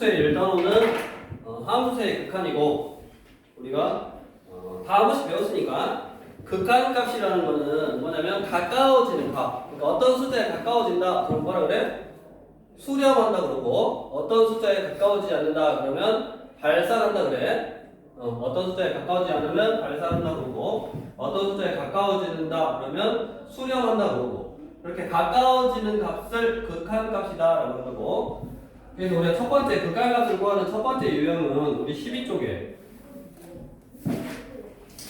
함수의 일단어는 함수의 극한이고 우리가 다 한 번씩 배웠으니까 극한값이라는 거는 뭐냐면 가까워지는 값. 그러니까 어떤 숫자에 가까워진다. 그럼 뭐라 그래? 수렴한다 그러고 어떤 숫자에 가까워지지 않는다 그러면 발산한다 그래. 어떤 숫자에 가까워지지 않으면 발산한다 그러고 어떤 숫자에 가까워진다 그러면 수렴한다 그러고 그렇게 가까워지는 값을 극한값이다 라고 한다고. 그래서 우리가 첫 번째 극한값을 구하는 첫 번째 유형은 우리 12쪽에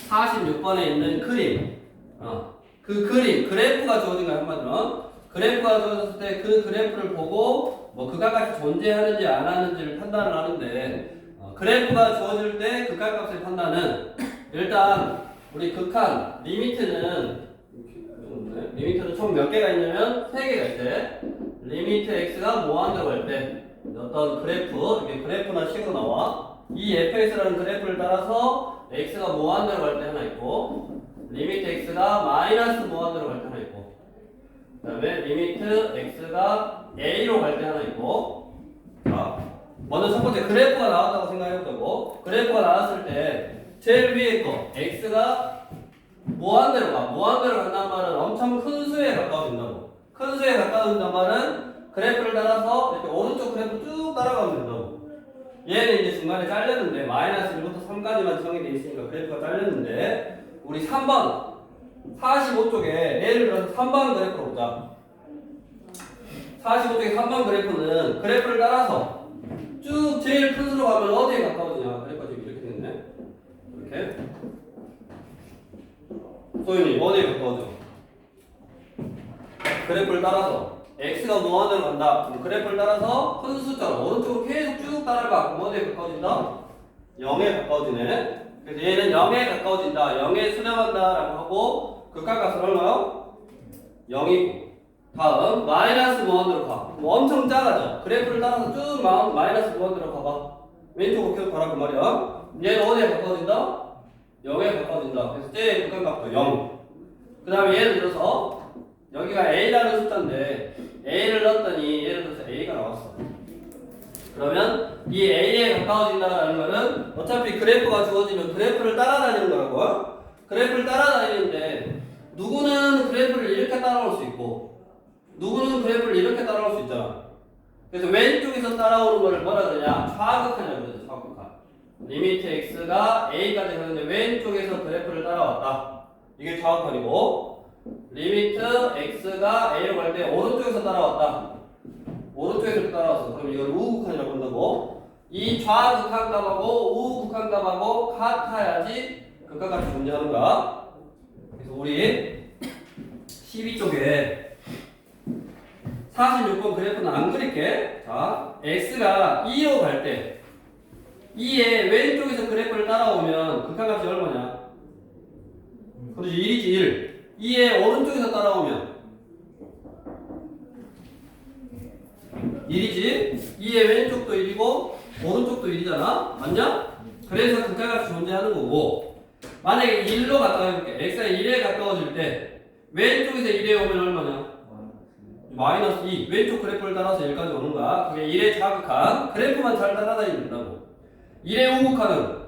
46번에 있는 그림. 그 그림, 그래프가 주어진 거야 한마디로. 그래프가 주어졌을 때 그 그래프를 보고 뭐 극한값이 존재하는지 안 하는지를 판단을 하는데 그래프가 주어질 때 극한값의 판단은 일단 우리 극한 리미트는 총 몇 개가 있냐면 3개가 있대. 리미트 x가 뭐한다고 할 때 어떤 그래프, 이게 그래프나 식으로 나와. 이 fx라는 그래프를 따라서 x가 뭐한다고 할 때 하나 있고 리미트 x가 마이너스 뭐한다고 할 때 하나 있고 그 다음에 리미트 x가 a로 갈 때 하나 있고. 자, 먼저 첫 번째 그래프가 나왔다고 생각해보자고. 그래프가 나왔을 때 제일 위에 거 x가 무한대로 가. 무한대로 간다는 말은 엄청 큰 수에 가까워진다고. 큰 수에 가까워진다는 말은 그래프를 따라서 이렇게 오른쪽 그래프 쭉 따라가면 된다고. 얘는 이제 중간에 잘렸는데 마이너스 1부터 3까지만 정의되어 있으니까 그래프가 잘렸는데 우리 3번 45쪽에 예를 들어서 3번 그래프로 보자. 45쪽에 3번 그래프는 그래프를 따라서 쭉 제일 큰 수로 가면 어디에 가까워지냐. 그래프가 지금 이렇게 됐네. 이렇게 소윤이 어디에 가까워져? 그래프를 따라서 x가 무한대로 간다. 그래프를 따라서 큰 숫자로 오른쪽으로 계속 쭉 따라가. 그럼 어디에 가까워진다? 0에 가까워지네. 그래서 얘는 0에 가까워진다. 0에 수렴한다 라고 하고 극한값은 얼마요? 0이고 다음 마이너스 무한대로 가. 뭐 엄청 작아져. 그래프를 따라서 쭉 마이너스 무한대로 가봐. 왼쪽으로 계속 가라 그 말이야. 얘는 어디에 가까워진다? 0에 가까워진다. 그래서 제일 극한값도 0. 그 다음에 예를 들어서 여기가 a라는 숫자인데 a를 넣었더니 예를 들어서 a가 나왔어. 그러면 이 a에 가까워진다라는 거는 어차피 그래프가 주어지면 그래프를 따라다니는 거라고. 그래프를 따라다니는데 누구는 그래프를 이렇게 따라올 수 있고 누구는 그래프를 이렇게 따라올 수 있잖아. 그래서 왼쪽에서 따라오는 거를 뭐라 그러냐? 좌극한이라고 그러죠. 좌극한. 리미트 x가 a까지 가는데 왼쪽에서 그래프를 따라왔다. 이게 좌극한이고 리미트 x가 a로 갈 때 오른쪽에서 따라왔다. 오른쪽에서 따라왔어. 그럼 이걸 우극한이라고 한다고. 이 좌극한 값하고 우극한 값하고 같아야지 극한값이 존재하는가. 그래서 우리 12쪽에 46번 그래프는 안 그릴게. 자, x가 2로 갈 때 2의 왼쪽에서 그래프를 따라오면 극한값이 얼마냐? 그렇지, 1이지 1. 2의 오른쪽에서 따라오면 1이지. 2의 왼쪽도 1이고 오른쪽도 1이잖아. 맞냐? 그래서 극한값이 존재하는 거고 만약에 1로 가까워질게. x가 1에 가까워질 때 왼쪽에서 1에 오면 얼마냐? 마이너스 2. 왼쪽 그래프를 따라서 1까지 오는 거야. 그게 1의 좌극한 그래프만 잘 따라다니면 된다고. 1의 우극한은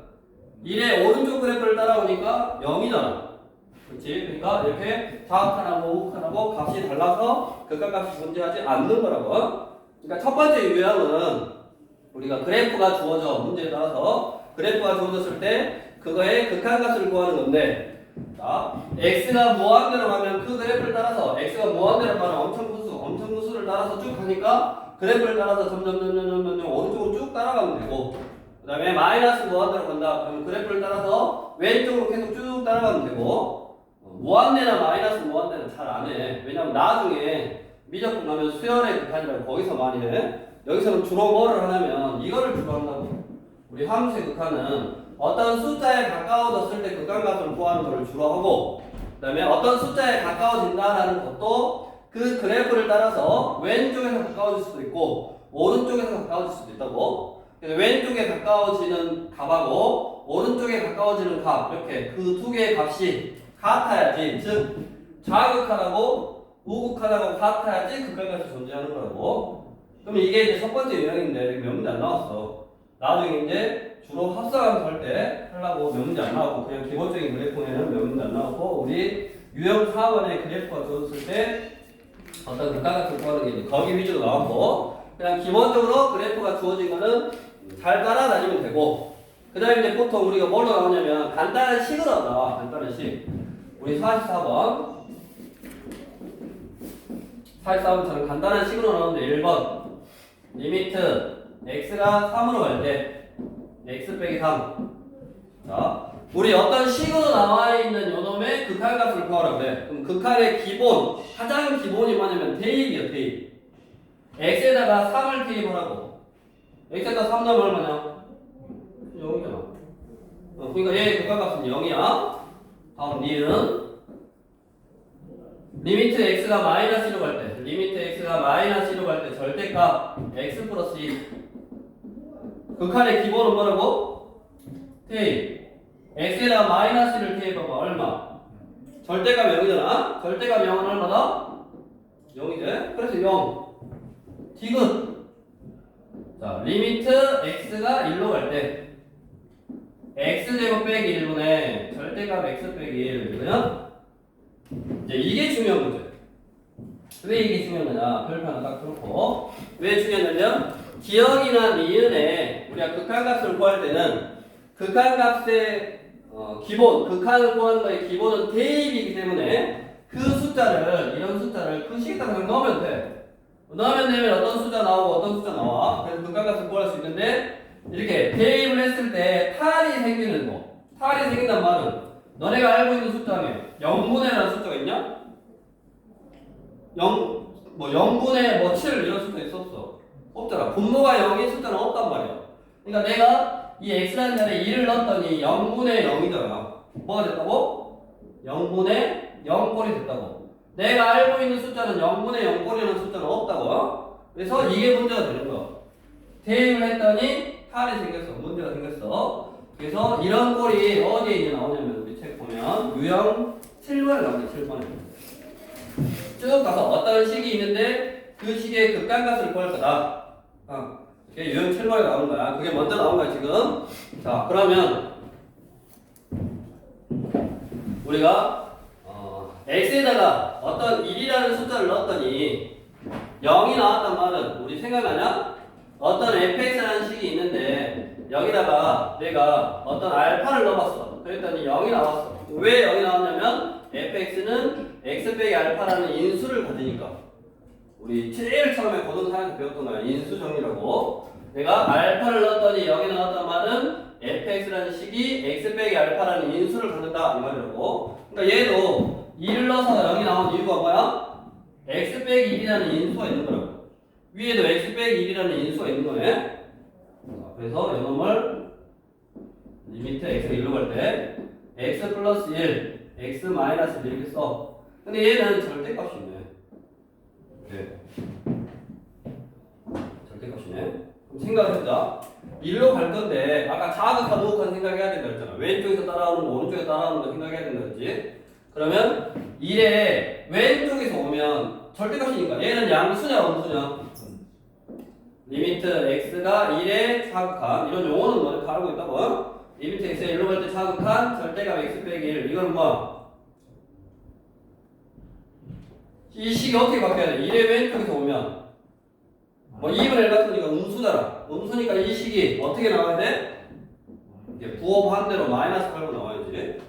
1의 오른쪽 그래프를 따라오니까 0이잖아. 그렇지? 그러니까 이렇게 좌극한하고 우극한하고 값이 달라서 극한값이 존재하지 않는 거라고. 그러니까 첫 번째 유형은 우리가 그래프가 주어져 문제에 따라서 그래프가 주어졌을 때 그거의 극한값을 구하는 건데 자, x가 무한대로 가면 그 그래프를 따라서 x가 무한대로 가는 엄청 큰 수를 따라서 쭉 가니까 그래프를 따라서 점점 오른쪽으로 쭉 따라가면 되고 그 다음에 마이너스 무한대로 간다. 그러면 그래프를 따라서 왼쪽으로 계속 쭉 따라가면 되고 무한대나 마이너스 무한대는 잘 안 해. 왜냐면 나중에 미적분 가면 수열의 극한이라고 거기서 많이 해. 여기서는 주로 뭐를 하냐면 이거를 주로 한다고. 우리 함수의 극한은 어떤 숫자에 가까워졌을 때 극한값을 구하는 것을 주로 하고 그 다음에 어떤 숫자에 가까워진다라는 것도 그 그래프를 따라서 왼쪽에서 가까워질 수도 있고 오른쪽에서 가까워질 수도 있다고. 그래서 왼쪽에 가까워지는 값하고 오른쪽에 가까워지는 값 이렇게 그 두 개의 값이 같아야지 즉 좌극한하고 우극한하고 같아야지 극한값이 존재하는 거라고. 그럼 이게 이제 첫 번째 유형인데 몇 문제 안 나왔어. 나중에 이제 주로 합성함수 할 때 하려고 몇 문제 안 나왔고 그냥 기본적인 그래프에는 몇 문제 안 나왔고 우리 유형 4번에 그래프가 주어졌을 때 어떤 극단값을 구하는 게 이제 거기 위주로 나왔고 그냥 기본적으로 그래프가 주어진 거는 잘 따라다니면 되고 그 다음에 이제 보통 우리가 뭘로 나오냐면 간단한 식으로 나와. 간단한 식. 우리 44번 44번처럼 간단한 식으로 나오는데 1번 리미트 x가 3으로 갈 때 x 빼기 3. 자, 우리 어떤 식으로 나와 있는 요놈의 극한값을 구하라고 그래. 그럼 극한의 기본, 가장 기본이 뭐냐면 대입이야, 대입. x에다가 3을 대입하라고. x에다 3 넣으면 얼마냐? 0이잖아. 그러니까 얘의 극한값은 0이야. 다음 니은 리미트 x가 마이너스 1로 갈 때, 리미트 x가 마이너스 1로 갈 때 절대값 x 플러스 2. 극한의 기본은 뭐라고? 대입. x에다가 마이너스 1을 대입하면 얼마? 절대값 0이잖아. 절대값 0은 얼마다? 0이지. 그래서 0. 디귿. 자, 리미트 x가 1로 갈 때 x제곱 빼기 1분의 절대값 x 빼기 1 그러면 이제 이게 중요한 거죠. 왜 이게 중요한 거냐? 별표는 딱 그렇고 왜 중요하냐면 기억이나 니은에 우리가 극한값을 구할 때는 극한값의 기본, 극한을 구하는 거의 기본은 대입이기 때문에 그 숫자를 이런 숫자를 그 식에다가 그냥 넣으면 돼. 넣으면 되면 어떤 숫자 나오고 어떤 숫자 나와. 그래서 극한값을 구할 수 있는데 이렇게 대입을 했을 때 탈이 생기는 거. 탈이 생긴단 말은 너네가 알고 있는 숫자 중에 0분의라는 숫자가 있냐? 0분의 7 이런 숫자 있었어. 없잖아. 분모가 0인 숫자는 없단 말이야. 그러니까 내가 이 x라는 자리에 2를 넣었더니 0분의 0이잖아. 뭐가 됐다고? 0분의 0꼴이 됐다고. 내가 알고 있는 숫자는 0분의 0꼴이라는 숫자는 없다고. 그래서 이게 문제가 되는 거야. 대입을 했더니 탈이 생겼어. 문제가 생겼어. 그래서 이런 꼴이 어디에 이제 나오냐면 우리 책 보면 유형 7번에 나오네. 7번에 쭉 가서 어떤 식이 있는데 그 식의 극단값을 구할 거다. 이게 유형 7번에 나오는 거야. 그게 먼저 나온 거야 지금. 자, 그러면 우리가 x에다가 어떤 1이라는 숫자를 넣었더니 0이 나왔단 말은 우리 생각나냐? 어떤 fx라는 식이 있는데 여기다가 내가 어떤 알파를 넣어봤어. 그랬더니 0이 나왔어. 왜 0이 나왔냐면 fx는 x 빼기 알파라는 인수를 가지니까. 우리 제일 처음에 고등사에서 배웠던 거야. 인수 정리라고. 내가 알파를 넣었더니 0이 나왔단 말은 fx라는 식이 x 빼기 알파라는 인수를 갖는다 이 말이라고. 그러니까 얘도 2를 넣어서 0이 나온 이유가 뭐야? x 빼기 1이라는 인수가 있는 거라고. 위에도 x 빼기 1이라는 인수가 있는 거네. 그래서 이놈을 리미트 x가 1로 갈 때 x 플러스 1, x 마이너스 1 이렇게 써. 근데 얘는 절대값이 있네. 네. 절대값이네. 그럼 생각해보자. 1로 갈 건데 아까 자극과 우극한 생각해야 된다 했잖아. 왼쪽에서 따라오는 거 오른쪽에서 따라오는 거 생각해야 된다 했지. 그러면 1에 왼쪽에서 오면 절대값이니까 얘는 양수냐 음수냐? 리미트 x가 1에 자극한 이런 용어는 너네 다 알고 있다고. 리미트 x가 1로 갈 때 자극한 절대값 x 빼기 1 이건 뭐? 이 식이 어떻게 바뀌어야 돼? 1의 왼쪽에서 오면 뭐 2분의 1 같은 거니까 음수잖아. 음수니까 이 식이 어떻게 나와야 돼? 이게 부호한 대로 마이너스 8로 나와야지.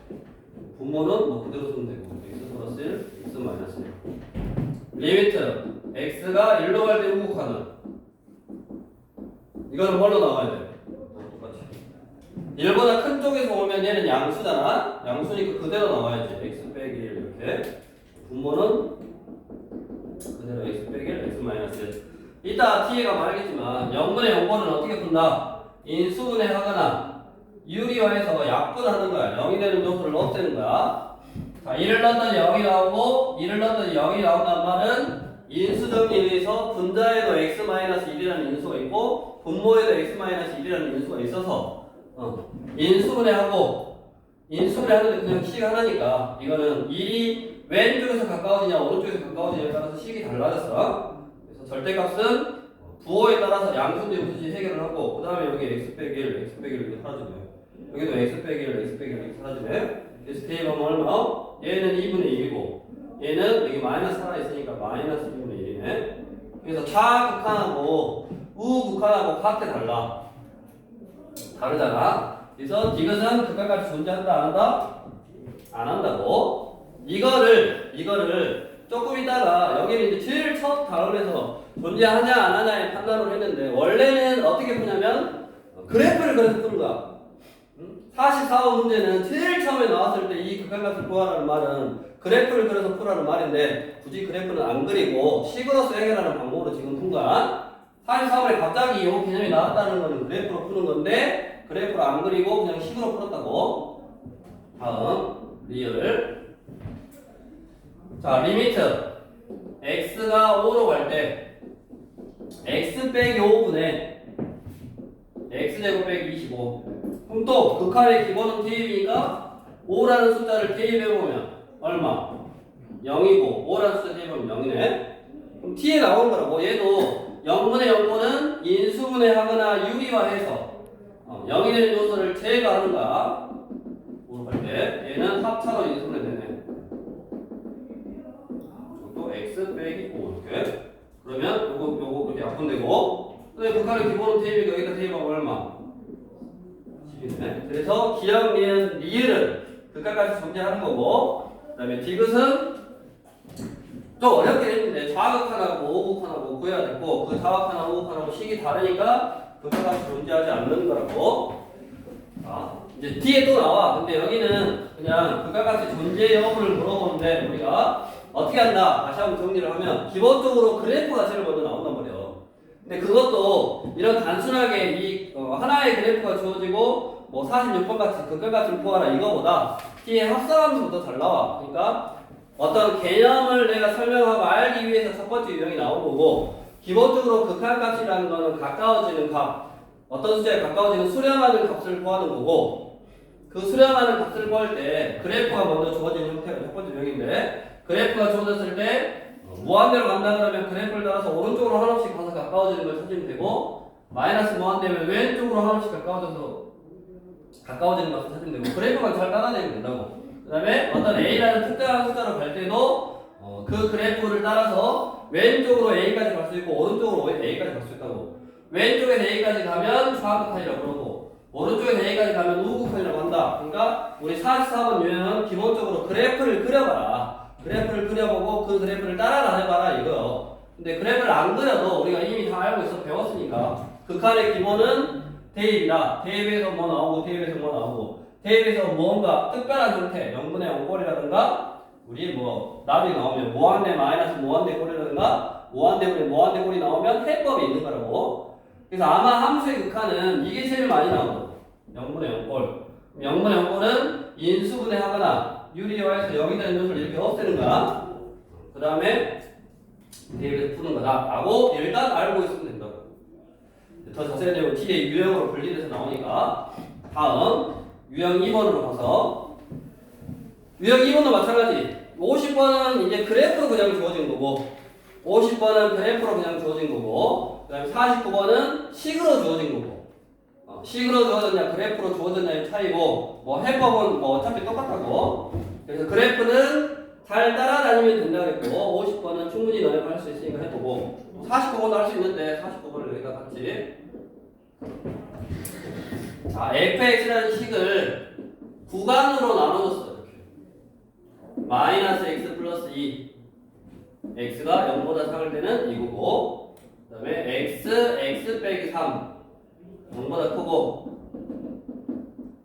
분모는 뭐 그대로 쓰면 되고 x 플러스 1, x 마이너스 1 리미트 x가 1로 갈 때 우극하는 이거는 뭘로 나와야 돼? 똑같이 1보다 큰 쪽에서 오면 얘는 양수잖아. 양수니까 그대로 나와야지. x 빼기 1 이렇게 분모는 그대로 x 빼기 1, x 마이너스 1 이따 뒤에가 말하겠지만 0분의 0번은 어떻게 푼다? 인수분해하거나 유리화해서 약분하는 거야. 0이 되는 요소를 없애는 거야. 자, 1을 넣었더니 0이 나오고 1을 넣었더니 0이 나온단 말은 인수정리에 의해서 분자에도 x-1이라는 인수가 있고 분모에도 x-1이라는 인수가 있어서 인수분해하고 인수분해하는데 그냥 식이 하나니까 이거는 1이 왼쪽에서 가까워지냐 오른쪽에서 가까워지냐에 따라서 식이 달라졌어. 그래서 절대값은 부호에 따라서 양수인지 무수인지 해결을 하고 그 다음에 여기 x 빼기 1, x 빼기 1 이렇게 사라지네. 여기도 x 빼기 1, x 빼기 1 이렇게 사라지네. 그래서 대입하면 얼마? 얘는 2분의 1이고 얘는 여기 마이너스 하나 있으니까 마이너스 2분의 1이네. 그래서 좌극한하고 우극한하고 각대 달라. 다르잖아. 그래서 디귿은 극한값이 존재한다 안 한다? 안 한다고. 이거를 조금 있다가 여기는 이제 제일 첫 다음에서 존재하냐 안 하냐의 판단을 했는데 원래는 어떻게 푸냐면 그래프를 그래서 푸는 거야. 44호 문제는 제일 처음에 나왔을 때 이 극한값을 구하라는 말은 그래프를 그려서 푸라는 말인데 굳이 그래프는 안 그리고 식으로서 해결하는 방법으로 지금 푼 거야. 44번에 갑자기 이 개념이 나왔다는 거는 그래프로 푸는 건데 그래프를 안 그리고 그냥 식으로 풀었다고. 다음 리을. 자, 리미트 x가 5로 갈 때 x 빼기 5분의 x제곱 빼기 25. 그럼 또 극한의 기본은 대입이니까 5라는 숫자를 대입해보면 얼마? 0이고 5라는 숫자 대입하면 0이네. 그럼 t에 나오는 거라고. 얘도 0분의 0분은 인수분해 하거나 유리화해서 0이 되는 요소를 제거하는 거야. 5로 갈 때 얘는 합차로 인수분해 되네. x 빼기 5 이렇게. 그러면 요거 이렇게 약분되고 그다음에 극한의 기본은 대입이니까 여기다 대입하면 얼마? 10이네. 그래서 기억, 니은, 리을은 극한까지 존재하는 거고 그다음에 디귿은 좀 어렵게 했는데 좌극한하고 우극한하고 구해야 됐고 그 좌극한하고 우극한하고 식이 다르니까 극한까지 존재하지 않는 거라고. 이제 뒤에 또 나와. 근데 여기는 그냥 극한까지 존재 여부를 물어보는데 우리가 어떻게 한다? 다시 한번 정리를 하면 기본적으로 그래프가 제일 먼저 나온단 말이에요. 근데 그것도 이런 단순하게 이 하나의 그래프가 주어지고 뭐 46번 같이 극한값을 구하라 이거보다 뒤에 합성함수부터 잘 나와. 그러니까 어떤 개념을 내가 설명하고 알기 위해서 첫 번째 유형이 나온 거고 기본적으로 극한값이라는 거는 가까워지는 값, 어떤 숫자에 가까워지는 수렴하는 값을 구하는 거고 그 수렴하는 값을 구할 때 그래프가 먼저 주어지는 형태가 첫 번째 유형인데 그래프가 주어졌을 때 무한대로 간다 그러면 그래프를 따라서 오른쪽으로 하나씩 가서 가까워지는 걸 찾으면 되고 마이너스 무한대면 왼쪽으로 하나씩 가까워지는 것을 찾으면 되고 그래프만 잘 따라내면 된다고. 그 다음에 어떤 A라는 특정한 숫자로 갈 때도 그 그래프를 따라서 왼쪽으로 A까지 갈 수 있고 오른쪽으로 A까지 갈 수 있다고. 왼쪽에서 A까지 가면 좌극한이라고 그러고 오른쪽에서 A까지 가면 우극한이라고 한다. 그러니까 우리 44번 유형은 기본적으로 그래프를 그려봐라. 그래프를 그려보고 그 그래프를 따라가 해봐라 이거요. 근데 그래프를 안 그려도 우리가 이미 다 알고 있어 배웠으니까 극한의 기본은 대입이다. 대입에서 뭐 나오고 대입에서 뭐 나오고 대입에서 뭔가 특별한 형태 0분의 0꼴이라든가 우리 뭐 나중에 나오면 무한대 마이너스 무한대 꼴이라든가 무한대분의 무한대 꼴이 나오면 해법이 있는 거라고. 그래서 아마 함수의 극한은 이게 제일 많이 나오거든. 0분의 0꼴. 0분의 0꼴은 인수분해 하거나 유리화해서 0이 되는 요소를 이렇게 없애는 거야. 그 다음에 대입에서 푸는 거다 라고 일단 알고 있으면 된다고. 더 자세히 되면 뒤에 유형으로 분리돼서 나오니까. 다음 유형 2번으로 가서 유형 2번도 마찬가지. 50번은 이제 그래프로 그냥 주어진 거고 50번은 그래프로 그냥 주어진 거고 그 다음에 49번은 식으로 주어진 거고 식으로 주어졌냐 그래프로 주어졌냐의 차이고 뭐 해법은 뭐 어차피 똑같다고. 그래서 그래프는 잘 따라다니면 된다 그랬고 50번은 충분히 너네가 할 수 있으니까 해보고 49번도 할 수 있는데 49번을 여기다 같이. 자, fx라는 식을 구간으로 나눠줬어. 이렇게 마이너스 x 플러스 2 x가 0보다 작을 때는 이거고 그 다음에 x 빼기 3 0보다 크고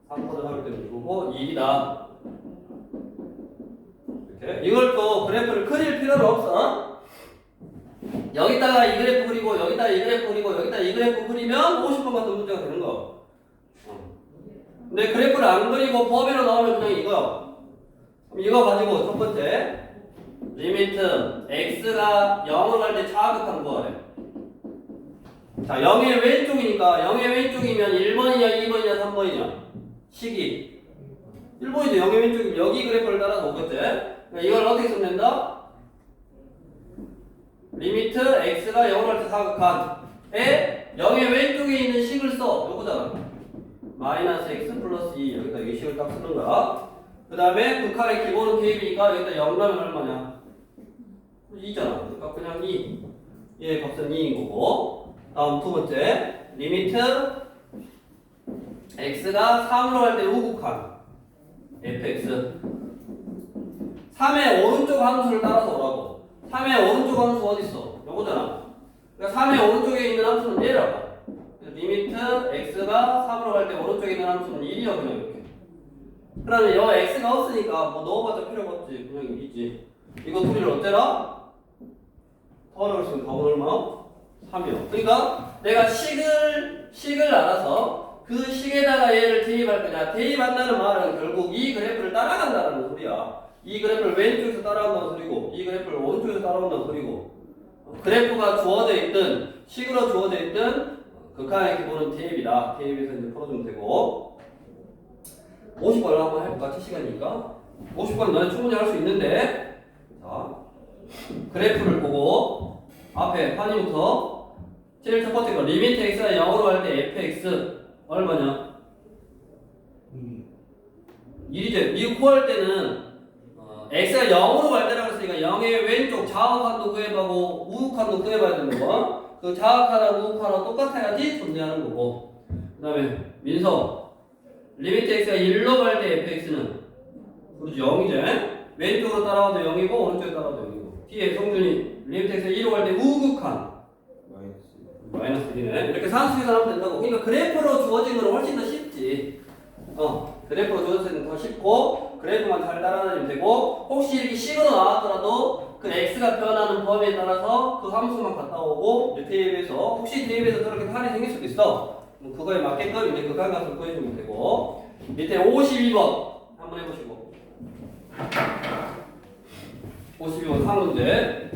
3보다 작을 때는 이거고 2이다. 이렇게. 이걸 또 그래프를 그릴 필요는 없어. 여기다가 이 그래프 그리고 여기다가 이 그래프 그리고 여기다가 이 그래프 그리면 50번 같은 문제가 되는 거. 근데 그래프를 안 그리고 범위로 나오면 그냥 이거요. 그럼 이거 가지고 첫 번째 리미트 x가 0으로 갈 때 좌극한 거래. 자, 0의 왼쪽이니까 0의 왼쪽이면 1번이냐 2번이냐 3번이냐 식이 1번이죠. 0의 왼쪽이면 여기 그래프를 따라서 오겠지. 그러니까 이걸 어떻게 쓰면 된다? 리미트 x가 0으로 갈 때 좌극한 0의 왼쪽에 있는 식을 써. 요거잖아. 마이너스 x 플러스 2. 여기다 이 식을 딱 쓰는 거야. 그 다음에 극한의 기본은 대입이니까 여기다 0 넣으면 얼마냐? 2잖아. 그러니까 그냥 2. 얘의 값은 2인 거고. 다음 두 번째. 리미트 x가 3으로 갈 때 우극한 fx. 3의 오른쪽 함수를 따라서 오라고. 3의 오른쪽 함수 어디 있어? 요거잖아. 그러니까 3의 오른쪽에 있는 함수는 얘라고. 리미트 x가 3으로 갈 때 오른쪽에 있는 함수는 1이야 그냥 이렇게. 그러면 여 x가 없으니까 뭐 넣어봤자 필요가 없지. 그냥 1이지. 이거 둘이를 어때라? 더하라고 했으면 답은 얼마? 3이요. 그러니까 내가 식을 알아서 그 식에다가 얘를 대입할 거냐. 대입한다는 말은 결국 이 그래프를 따라간다는 소리야. 이 그래프를 왼쪽에서 따라온다는 소리고 이 그래프를 오른쪽에서 따라온다는 소리고 그래프가 주어져 있든 식으로 주어져 있든 극한의 기본은 대입이다. 대입에서 이제 풀어주면 되고 50번을 한번 해볼까? 7시간이니까 50번 너네 충분히 할 수 있는데 자 그래프를 보고 앞에 판이부터 제일 첫 번째 거 리미트 x가 0으로 갈 때 fx 얼마냐? 1이죠. 미국 구할 때는 x가 0으로 갈 때라고 했으니까 0의 왼쪽 좌우칸도 구해보고 우우칸도 구해봐야 되는 거. 그 좌우칸하고 우우칸하고 똑같아야지 존재하는 거고. 그 다음에 민서 리미트 x가 1로 갈 때 fx는 그렇죠 0이죠. 왼쪽으로 따라와도 0이고 오른쪽으로 따라와도 0이고. 뒤에 성준이 리미트 x가 1로 갈 때 우극한 마이너스 1이네. 이렇게 산수 계산하면 된다고. 그러니까 그래프로 주어진 건 훨씬 더 쉽지. 그래프로 주어진 건 더 쉽고 그래프만 잘 따라다니면 되고 혹시 이렇게 식으로 나왔더라도 그 x가 변하는 범위에 따라서 그 함수만 갖다 오고 대입해서 혹시 대입해서 저렇게 판이 생길 수도 있어. 그거에 맞게끔 이제 극한값을 구해주면 되고 밑에 52번 한번 해보시고 52번 상문제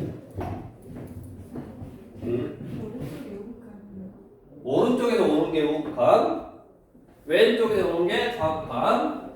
오른쪽에서 오는 게 우극한 왼쪽에서 오는 게 좌극한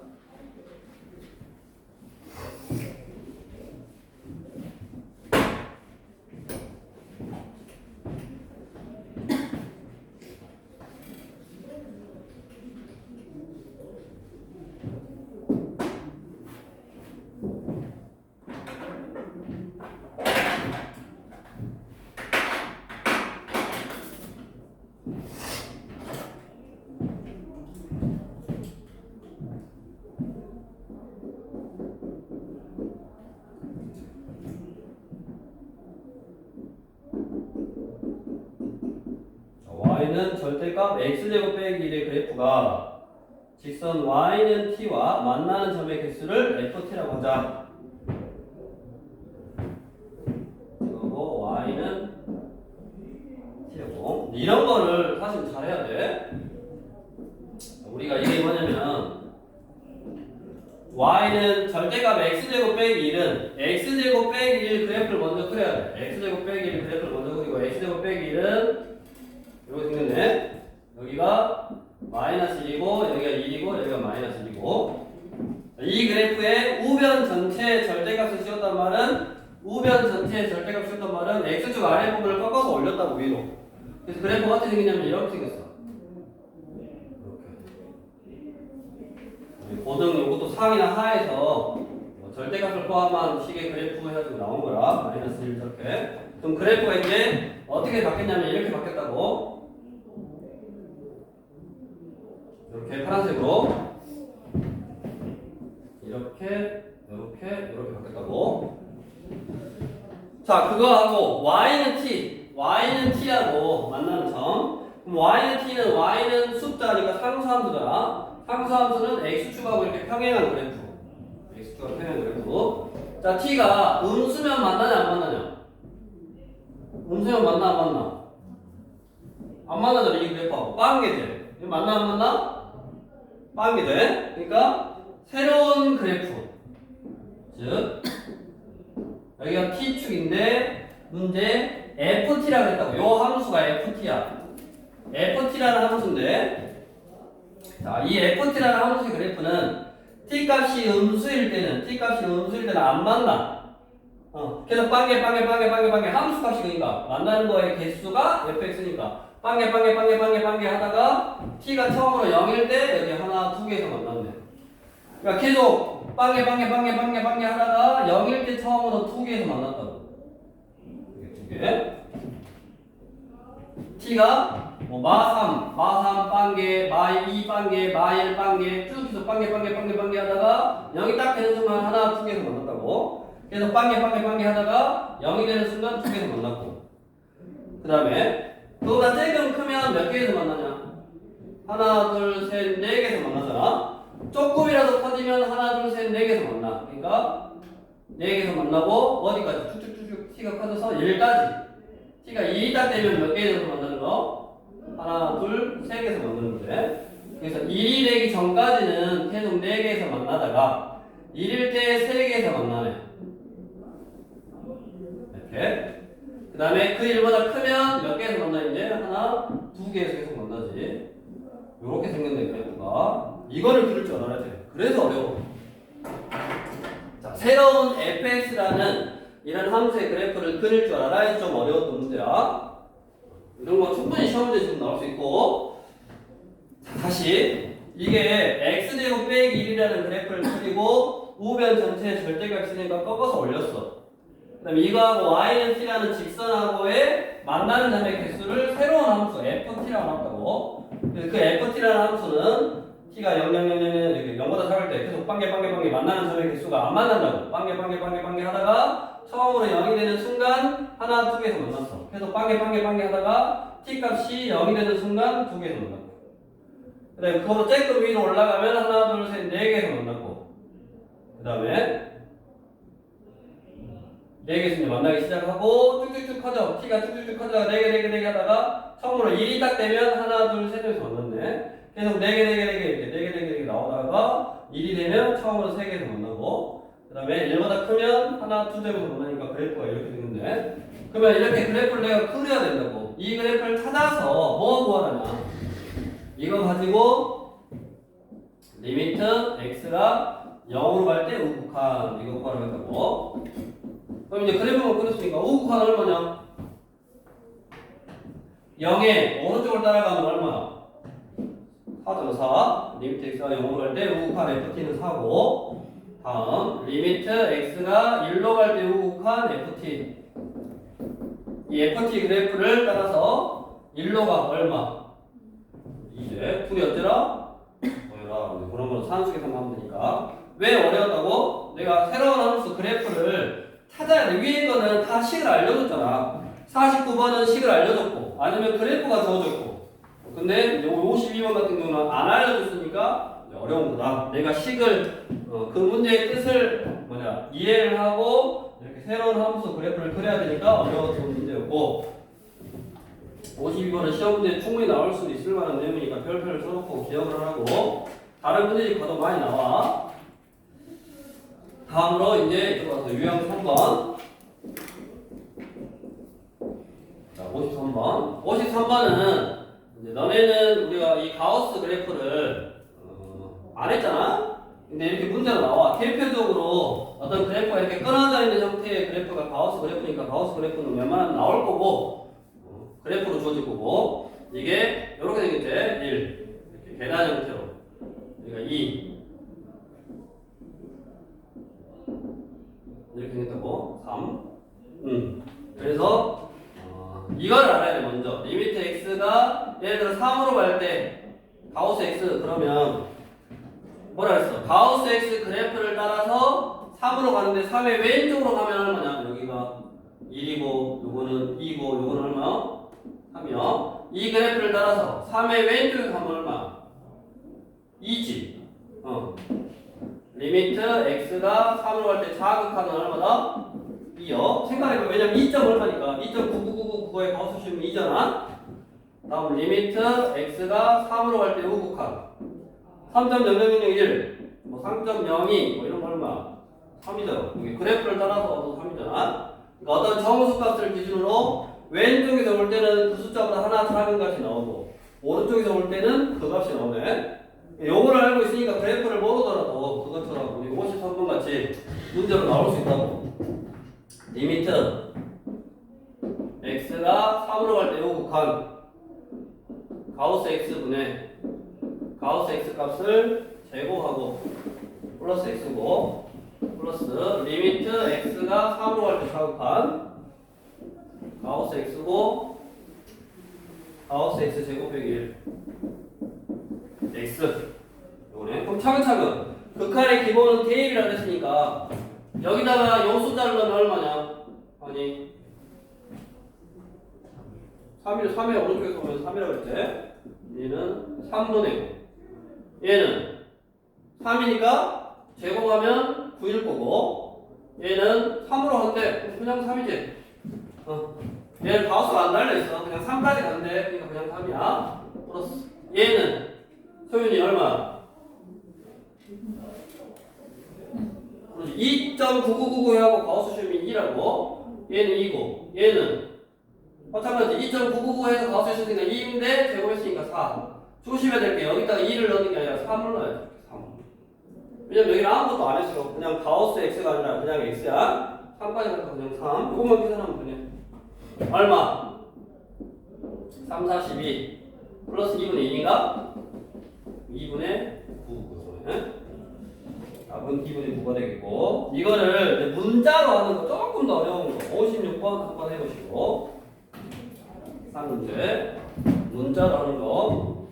y는 절대값 x제곱 빼기 1의 그래프가 직선 y는 t와 만나는 점의 개수를 ft라고 하자. 그리고 y는 t고 이런 거를 사실 잘해야 돼. 우리가 이게 뭐냐면 y는 절대값 x제곱 빼기 1은 x제곱 빼기 1 그래프를 먼저 그려야 돼. x제곱 빼기 1 그래프를 먼저 그리고 x제곱 빼기 1은 이렇게 생겼네. 여기가 마이너스 1이고 여기가 1이고 여기가 마이너스 1이고 이 그래프의 우변 전체 절대값을 씌웠단 말은 우변 전체의 절대값을 씌웠단 말은 x축 아래 부분을 꺾어서 올렸다고 위로. 그래서 그래프가 어떻게 생겼냐면 이렇게 생겼어. 이렇게. 고등 요것도 상이나 하에서 절대값을 포함한 식의 그래프 해가지고 나온 거야. 마이너스 1 이렇게. 그럼 그래프가 이제 어떻게 바뀌었냐면 이렇게 바뀌었다고. 이렇게 파란색으로 이렇게 바뀌었다고. 자 그거하고 y는 t하고 만나는 점. 그럼 y는 숫자니까 상수함수잖아. 상수함수는 x축하고 이렇게 평행한 그래프. x축하고 평행한 그래프. 자 t가 음수면 만나냐 안 만나냐? 음수면 만나 안 만나? 안 만나잖아 이 그래프하고 빵개제. 이거 만나 안 만나? 빵이 돼. 그러니까 새로운 그래프. 즉 여기가 t축인데 문제 ft라고 했다고. 요 함수가 ft야. ft라는 함수인데 자, 이 ft라는 함수의 그래프는 t값이 음수일 때는 안 만나. 계속 빵개 함수값이 그러니까 만나는 거의 개수가 fx니까 빵개 하다가 t가 처음으로 0일 때 여기 하나 두 개에서 만났네. 그러니까 계속 빵개 하다가 0일 때 처음으로 두 개에서 만났다고. 두 개. t가 뭐 마3 빵개, 마2 빵개, 마1 빵개 쭉 계속 빵개 하다가 0이 딱 되는 순간 하나 두 개에서 만났다고. 계속 빵개 하다가 0이 되는 순간 두 개에서 만났고. 그 다음에 그거보다 조금 크면 몇 개에서 만나냐? 하나, 둘, 셋, 네 개에서 만나잖아. 조금이라도 커지면 하나, 둘, 셋, 네 개에서 만나. 그러니까 네 개에서 만나고 어디까지? 쭉쭉쭉쭉 t가 커져서 1까지. t가 2이 딱 되면 몇 개에서 만나는 거? 하나, 둘, 세 개에서 만나는 거지. 그래서 1이 되기 전까지는 계속 네 개에서 만나다가 1일 때 세 개에서 만나네. 이렇게. 그 다음에 그 1보다 크면 몇 개에서 만나 이제? 하나, 두 개에서 계속 만나지. 요렇게 생겼네, 그래프가. 이거를 그릴 줄 알아야 돼. 그래서 어려워. 자, 새로운 fx라는 이런 함수의 그래프를 그릴 줄 알아야 좀 어려웠던 문제야. 이런 거 충분히 시험 문제 지금 나올 수 있고. 자, 다시. 이게 x제곱 빼기 1이라는 그래프를 그리고 우변 전체의 절대값 있으니까 꺾어서 올렸어. 그 다음에 이거하고 y는 t라는 직선하고의 만나는 점의 개수를 새로운 함수 ft라고 한다고. 그 ft라는 함수는 t가 0, 0, 0, 0, 0, 0보다 작을 때 계속 빵개 만나는 점의 개수가 안 만난다고. 빵개 하다가 처음으로 0이 되는 순간 하나, 두 개에서 만났어. 계속 빵개 하다가 t 값이 0이 되는 순간 두 개에서 만났고. 그 다음에 그거보다 조금 위로 올라가면 하나, 둘, 셋, 네 개에서 만났고. 그 다음에 네 개에서 만나기 시작하고 쭉쭉쭉 커져. t가 쭉쭉쭉 커져가 네 개 하다가 처음으로 1이 딱 되면 하나, 둘, 셋에서 만났네. 계속 네 개 나오다가 1이 되면 처음으로 세 개에서 만나고. 그 다음에 1보다 크면 하나, 두 점에서 만나니까 그래프가 이렇게 되는데. 그러면 이렇게 그래프를 내가 그려야 된다고. 이 그래프를 찾아서 뭐 구하느냐. 이거 가지고 리미트 x가 0으로 갈 때 우극한 이거 구하라고 했다고. 그럼 이제 그래프만 그렸으니까 우극한 얼마냐? 0에 오른쪽을 따라가면 얼마? 4죠, 4. 리미트 x가 0으로 갈 때 우극한 ft는 4고. 다음 리미트 x가 1로 갈 때 우극한 ft. 이 ft 그래프를 따라서 1로 가 얼마? 이제 둘이 어쩌라? 뭐라 그런 거 산수 계산하면 되니까. 왜 어려웠다고? 내가 새로운 함수 그래프를 찾아야 돼. 위에 거는 다 식을 알려줬잖아. 49번은 식을 알려줬고 아니면 그래프가 주어져 있고. 근데 52번 같은 경우는 안 알려줬으니까 어려운 거다. 내가 식을 그 문제의 뜻을 이해를 하고 이렇게 새로운 함수 그래프를 그려야 되니까 어려웠던 문제였고, 52번은 시험 문제에 충분히 나올 수도 있을 만한 내용이니까 별표를 써놓고 기억을 하고, 다른 문제집 가도 많이 나와. 다음으로 이제 이쪽 가서 유형 3번. 자, 53번. 53번은 이제 너네는 우리가 이 가우스 그래프를 안 했잖아? 근데 이렇게 문제가 나와. 대표적으로 어떤 그래프가 이렇게 끊어져 있는 형태의 그래프가 가우스 그래프니까 가우스 그래프는 웬만하면 나올 거고, 그래프로 주어질 거고, 이게 이렇게 생겼지? 1. 이렇게 계단 형태로. 그러니까 2. 이렇게 생겼다고. 3. 그래서 이걸 알아야 돼. 먼저 리미트 x가 예를 들어 3으로 갈 때 가우스 x 그러면 뭐라 그랬어? 가우스 x 그래프를 따라서 3으로 가는데 3의 왼쪽으로 가면 얼마냐? 여기가 1이고 요거는 2고 요거는 얼마? 3이요. 이 그래프를 따라서 3의 왼쪽에 가면 얼마? 2지. 리미트 x가 3으로 갈 때 자극하는 얼마다? 2요. 생각해봐. 왜냐면 2점 얼마니까. 2.99999에 가우스 씌우면 2잖아. 다음 리미트 x가 3으로 갈 때 우극한 3.0001 뭐 3.02 뭐 이런 거 얼마? 3이죠. 이게 그래프를 따라서 3이잖아. 그러니까 어떤 정수값을 기준으로 왼쪽에서 올 때는 그 숫자보다 하나 작은 값이 나오고 오른쪽에서 올 때는 그 값이 나오네. 요거를 알고 있으니까 그래프를 모르더라도 그것처럼 우리 53번 같이 문제로 나올 수 있다고. 리미트 x가 3으로 갈 때 우극한 가우스 x분의 가우스 x 값을 제곱하고 플러스 x고 플러스 리미트 x가 3으로 갈 때 좌극한 가우스 x고 가우스 x 제곱 빼기 1 x 요거네. 그럼 차근차근 극한의 기본은 대입이라고 했으니까 여기다가 요 숫자를 넣으면 얼마냐? 아니 3에 오른쪽에 보면 3이라고 했지? 얘는 3분의 9 얘는 3이니까 제곱하면 9일 거고 얘는 3으로 한대 그냥 3이지 얘는 가우스가 안 달려있어 그냥 3까지 간대 그러니까 그냥 3이야 플러스 얘는 소윤이 얼마? 2.9999 하고 가우스 시험이 2라고 얘는 2고 얘는 마찬가지 2.999 해서 가우스 시험이니까 2인데 제곱했으니까 4 조심해야 될 게 여기다가 2를 넣는 게 아니라 3을 넣어야 돼 3. 왜냐면 여기는 아무것도 안 했어 그냥 가우스 x가 아니라 그냥 x야 3까지 가니까 그냥 3 이것만 계산하면 되네 얼마? 3, 42 플러스 2분의 2인가? 2분의 9 답은 2분의 9가 되겠고 이거를 문자로 하는 거 조금 더 어려운 거 56번 한번 해보시고 3문제 문자로 하는 거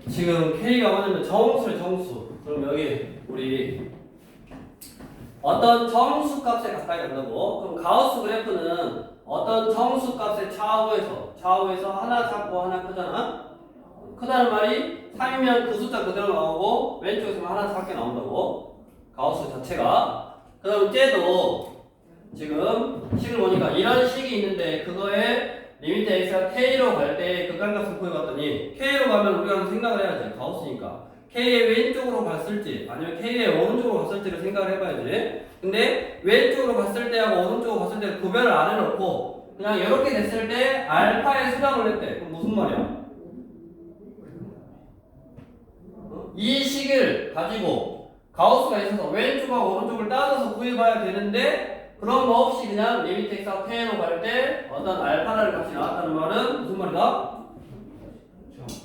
지금 K가 뭐냐면 정수래 정수 그럼 여기 우리 어떤 정수 값에 가까이 간다고 그럼 가우스 그래프는 어떤 정수 값의 좌우에서 하나 작고 하나 크잖아 크다는 말이 3이면 그 숫자 그대로 나오고 왼쪽에서 하나 작게 나온다고 가우스 자체가 그다음 쟤도 지금 식을 보니까 이런 식이 있는데 그거에 리미트 x가 k로 갈 때 극한값을 구해봤더니 k로 가면 우리가 생각을 해야지 가우스니까 k의 왼쪽으로 갔을지 아니면 k의 오른쪽으로 갔을지를 생각을 해봐야지 근데 왼쪽으로 갔을 때하고 오른쪽으로 갔을 때 구별을 안 해놓고 그냥 이렇게 됐을 때 알파에 수량을 했대 그럼 무슨 말이야? 이 식을 가지고 가우스가 있어서 왼쪽하고 오른쪽을 따져서 구해봐야 되는데 그런 거 없이 그냥 리미트 x가 k로 갈 때 어떤 알파라는 값이 나왔다는 말은 무슨 말이다?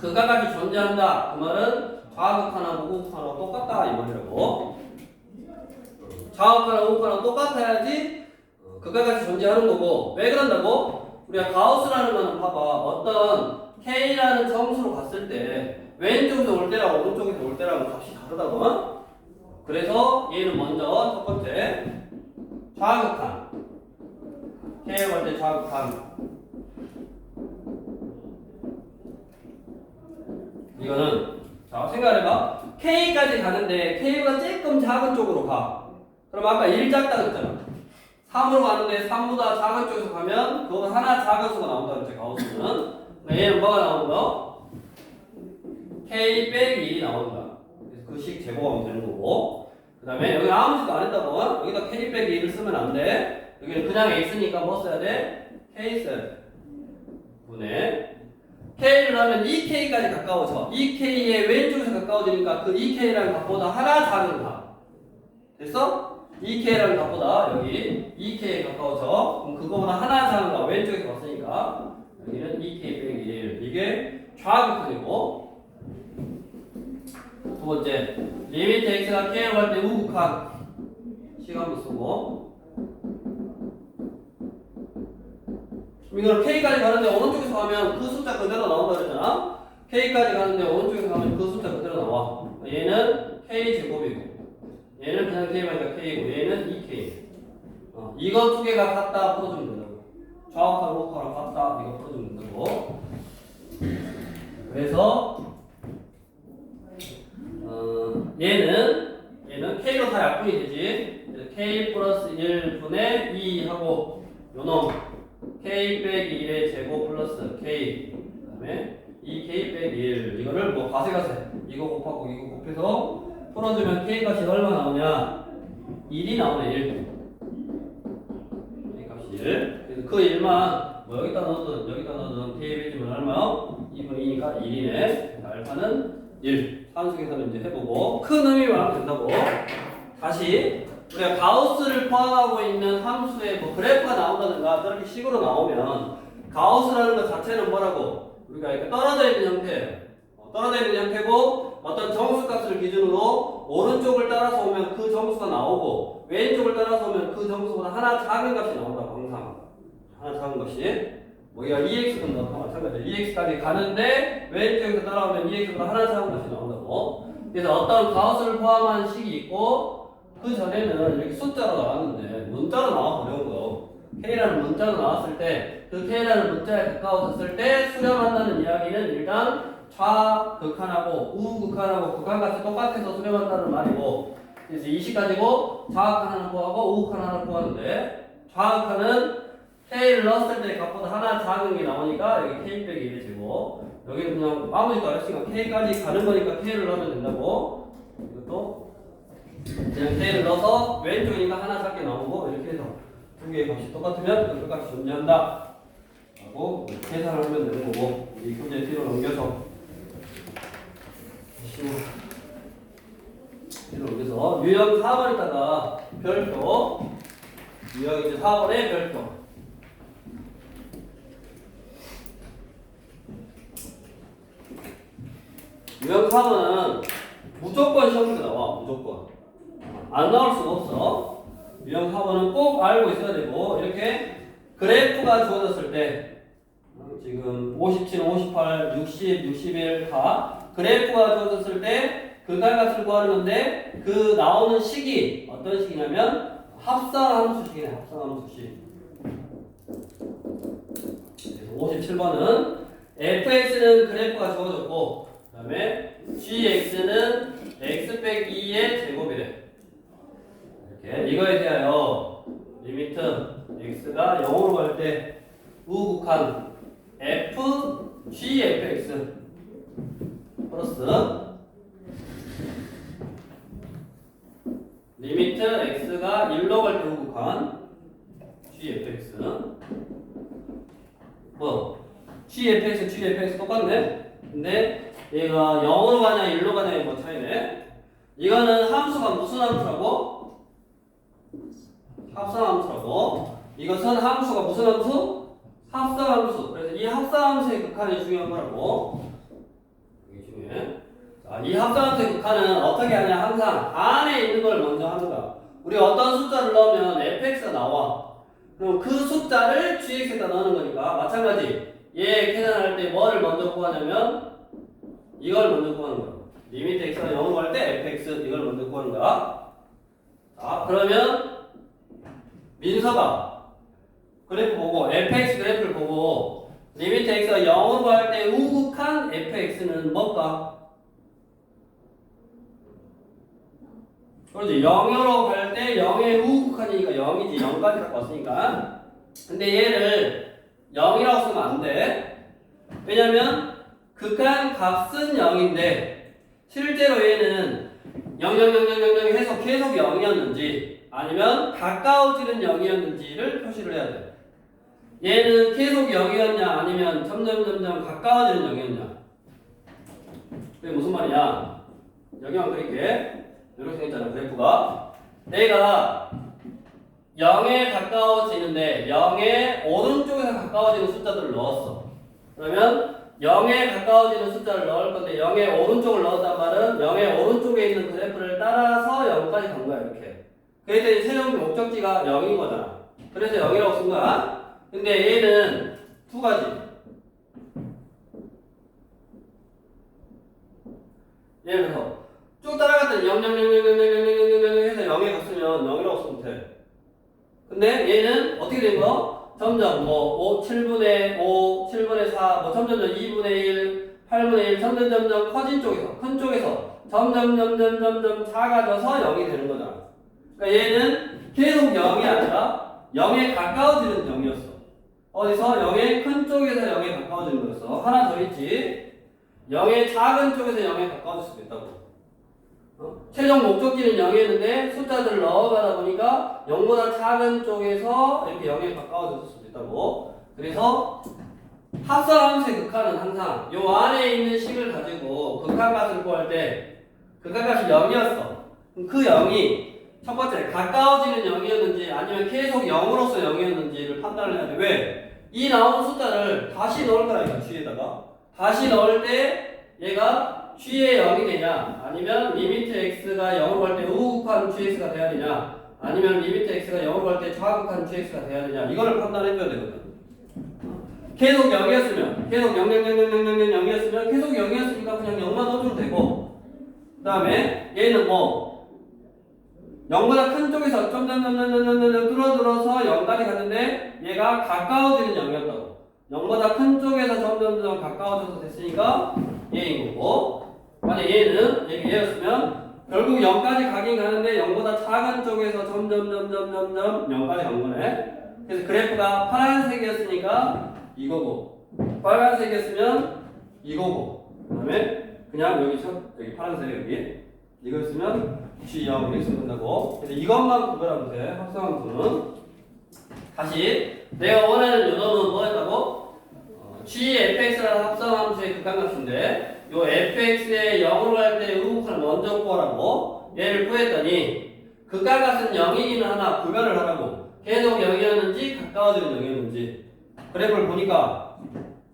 극한값이 존재한다. 그 말은 좌극하나 우극하나 똑같다 이 말이라고. 좌극하나 우극하나 똑같아야지 극한값이 존재하는 거고 왜 그런다고? 우리가 가우스라는 거는 봐봐 어떤 k라는 정수로 갔을 때 왼쪽에서 올 때랑 오른쪽에서 올 때랑 값이 다르다고. 그래서 얘는 먼저 첫 번째 좌극한 K에 갈 때 좌극한 이거는 자 생각해봐 K까지 가는데 K보다 조금 작은 쪽으로 가 그럼 아까 1 작다 그랬잖아 3으로 가는데 3보다 작은 쪽에서 가면 그거 하나 작은 수가 나온다 그랬지 가우스는 그러니까 얘는 뭐가 나오는 거? K 빼기 1이 나온다 그래서 그 식 제곱하면 되는 거고 그 다음에 여기 아무 짓도 안 했다고 여기다 K 빼기 1을 쓰면 안 돼 여기는 그냥 X니까 뭐 써야 돼? K 써야 돼 분의 K를 하면 2K까지 가까워져 2K의 왼쪽에서 가까워지니까 그 2K라는 값보다 하나 작은 값 됐어? 2K라는 값보다 여기 2K에 가까워져 그럼 그거보다 하나 작은 값 왼쪽에서 왔으니까 여기는 2K 빼기 1 이게 좌극한이고 두 번째 리미트 x가 k로 갈 때 우극한 시간도 쓰고 이걸 k까지 가는데 오른쪽에서 가면 그 숫자 그대로 나온다 그랬잖아 k까지 가는데 오른쪽에서 가면 그 숫자 그대로 나와 얘는 k 제곱이고 얘는 그냥 k니까 k이고 얘는 2k 이거 두 개가 같다 풀어주면 된다고. 좌우하고 우하고 같다 이거 풀어주면 된다고. 그래서 얘는 K로 다 약분이 되지. 그래서 K 플러스 1분의 2 하고 요놈 K 빼기 1의 제곱 플러스 K 그 다음에 2K 빼기 1 이거를 뭐 가세가세 이거 곱하고 이거 곱해서 풀어주면 K 값이 얼마 나오냐 1이 나오네 1 K 값이 1 그래서 그 1만 뭐 여기다 넣어든 K 빼주면 얼마? 2분의 2니까 1이네 알파는 1 산수계산 이제 해보고 큰 의미만 하면 된다고. 다시 우리가 가우스를 포함하고 있는 함수의 뭐 그래프가 나온다든가 저렇게 식으로 나오면 가우스라는 것 자체는 뭐라고 우리가 이렇게 떨어져 있는 형태 떨어져 있는 형태고 어떤 정수값을 기준으로 오른쪽을 따라서 오면 그 정수가 나오고 왼쪽을 따라서 오면 그 정수보다 하나 작은 값이 나온다고. 항상 하나 작은 값이 우리가 2x도 넣고 마찬가지로 2x까지 가는데 왼쪽에서 따라오면 2x보다 하나 작은 값이 나온다고. 그래서 어떤 가우스를 포함한 식이 있고 그 전에는 이렇게 숫자로 나왔는데 문자로 나와서 어려운 거. K라는 문자로 나왔을 때 그 K라는 문자에 가까워졌을 때 수렴한다는 이야기는 일단 좌극한하고 우극한하고 극한값이 똑같아서 수렴한다는 말이고 그래서 이 식 가지고 좌극한 하나 구하고 우극한 하나 구하는데 좌극한은 K를 넣었을 때 값보다 하나 작은 게 나오니까 여기 K 빼기 1이 되고 여기는 그냥 아무것도 안 했으니까 K까지 가는 거니까 K를 넣으면 된다고. 이것도 그냥 K를 넣어서 왼쪽이니까 하나 작게 나오고 이렇게 해서 두 개의 값이 똑같으면 그 값이 존재한다 하고 계산을 하면 되는 거고 이 문제 뒤로 넘겨서 뒤로 넘겨서 유형 4번에다가 별표 유형 이제 4번에 별표 유형 4번은 무조건 시험에 나와. 무조건 안 나올 수가 없어. 유형 4번은 꼭 알고 있어야 되고 이렇게 그래프가 주어졌을 때 지금 57, 58, 60, 61 다 그래프가 주어졌을 때 그 값을 구하는 건데 그 나오는 식이 어떤 식이냐면 합성함수식이네. 합성함수식. 57번은 fx는 그래프가 주어졌고 그 다음에 gx는 x 빼기 2의 제곱이래. 이렇게 이거에 대하여 리미트 x가 0으로 갈 때 우극한 f g fx 플러스 리미트 x가 1로 갈 때 우극한 g fx는 뭐 g fx 똑같네. 근데 얘가 0으로 가냐 1로 가냐의 뭐 차이네. 이거는 함수가 무슨 함수라고? 합성함수라고. 이것은 함수가 무슨 함수? 합성함수. 그래서 이 합성함수의 극한이 중요한 거라고. 이게 중요해. 자, 이 합성함수의 극한은 어떻게 하냐? 항상 안에 있는 걸 먼저 하는 거야. 우리 어떤 숫자를 넣으면 fx가 나와. 그럼 그 숫자를 gx에다 넣는 거니까 마찬가지. 얘 계산할 때 뭐를 먼저 구하냐면 이걸 먼저 구하는 거야. 리미트 x가 0으로 갈 때 fx 이걸 먼저 구하는 거야. 자, 그러면 민서가 그래프 보고 fx 그래프를 보고 리미트 x가 0으로 갈 때 우극한 fx는 뭘까? 그렇지. 0으로 갈 때 0의 우극한이니까 0이지. 0까지 갖고 왔으니까. 근데 얘를 0이라고 쓰면 안 돼. 왜냐면 극한 값은 0인데 실제로 얘는 0, 0, 0, 0, 0, 0 해서 계속 0이었는지 아니면 가까워지는 0이었는지를 표시를 해야 돼. 얘는 계속 0이었냐 아니면 점점 가까워지는 0이었냐. 그게 무슨 말이냐. 여기만 그릴게. 이렇게 생겼잖아 그래프가. 내가 0에 가까워지는데 0의 오른쪽에서 가까워지는 숫자들을 넣었어. 그러면 0에 가까워지는 숫자를 넣을 건데 0의 오른쪽을 넣었단 말은 0의 오른쪽에 있는 그래프를 따라서 0까지 간 거야 이렇게. 그랬더니 최종 목적지가 0인 거잖아. 그래서 0이라고 쓴 거야. 근데 얘는 두 가지. 예를 들어서 쭉 따라갔더니 0, 0, 0, 0, 0, 0, 0, 0, 0 해서 0에 갔으면 0이라고 쓰면 돼. 근데 얘는 어떻게 된 거? 점점 뭐 7분의 5, 7분의 4, 뭐 점점 2분의 1, 8분의 1, 점점 커진 쪽에서 큰 쪽에서 점점 작아져서 0이 되는 거잖아. 그러니까 얘는 계속 0이 아니라 0에 가까워지는 0이었어. 어디서? 0의 큰 쪽에서 0에 가까워지는 거였어. 하나 더 있지. 0의 작은 쪽에서 0에 가까워질 수도 있다고. 최종 목적지는 0이었는데 숫자들을 넣어가다 보니까 0보다 작은 쪽에서 이렇게 0에 가까워질 수도 있다고. 그래서 합성함수의 극한은 항상 요 안에 있는 식을 가지고 극한값을 구할 때 극한값이 0이었어. 그 0이 첫 번째 가까워지는 0이었는지 아니면 계속 0으로서 0이었는지를 판단을 해야 돼. 왜? 이 나온 숫자를 다시 넣을 거라니까 G에다가 다시 넣을 때 얘가 G의 0이 되냐 아니면 리미트 X가 0으로 갈 때 우극한 GX가 돼야 되냐 아니면 리미트 X가 0으로 갈 때 좌극한 GX가 돼야 되냐 이거를 판단해 줘야 되거든. 계속 0이었으면 계속 0이었으면 계속 0이었으니까 그냥 0만 넣어주면 되고 그 다음에 얘는 뭐 0보다 큰 쪽에서 점점 뚫어들어서 0까지 갔는데 얘가 가까워지는 0이었다고. 0보다 큰 쪽에서 점점 가까워져서 됐으니까 얘인 거고 만약 얘는 얘였으면 결국 0까지 가긴 가는데 0보다 작은 쪽에서 점점 0까지 간 거네. 그래서 그래프가 파란색이었으니까 이거고 빨간색이었으면 이거고 그 다음에 그냥 여기 파란색 여기 이거였으면 G0 이렇게 쓰면 된다고. 그래서 이것만 구별하면 돼. 합성함수는 다시 내가 원하는 요놈은 뭐였다고? GFX라는 합성함수의 극한값인데 요 fx에 0으로 갈 때 우극한을 먼저 구하라고 얘를 구했더니 극한값은 0이기는 하나 구별을 하라고. 계속 0이었는지 가까워지는 0이었는지 그래프를 보니까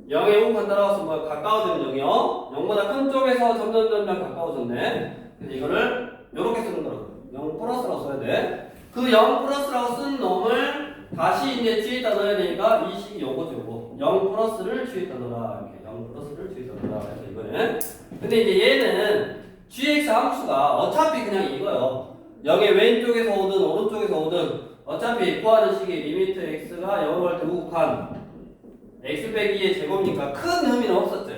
0의 우극한 따라가서 뭐 가까워지는 0이요. 0보다 큰 쪽에서 점점 가까워졌네. 그래서 이거를 요렇게 쓰는 거라고. 0 플러스라고 써야 돼. 그 0 플러스라고 쓴 놈을 다시 이제 G에다 넣어야 되니까 이 식이 요거죠, 요거. 0 플러스를 G에다 넣어라. 이렇게 0 플러스를 G에다 넣어라. 그래서 이거는. 근데 이제 얘는 GX 함수가 어차피 그냥 이거요. 0의 왼쪽에서 오든 오른쪽에서 오든 어차피 구하는 식이 리미트 X가 0으로 갈 때 우극한 X 빼기 2의 제곱이니까 큰 의미는 없었지.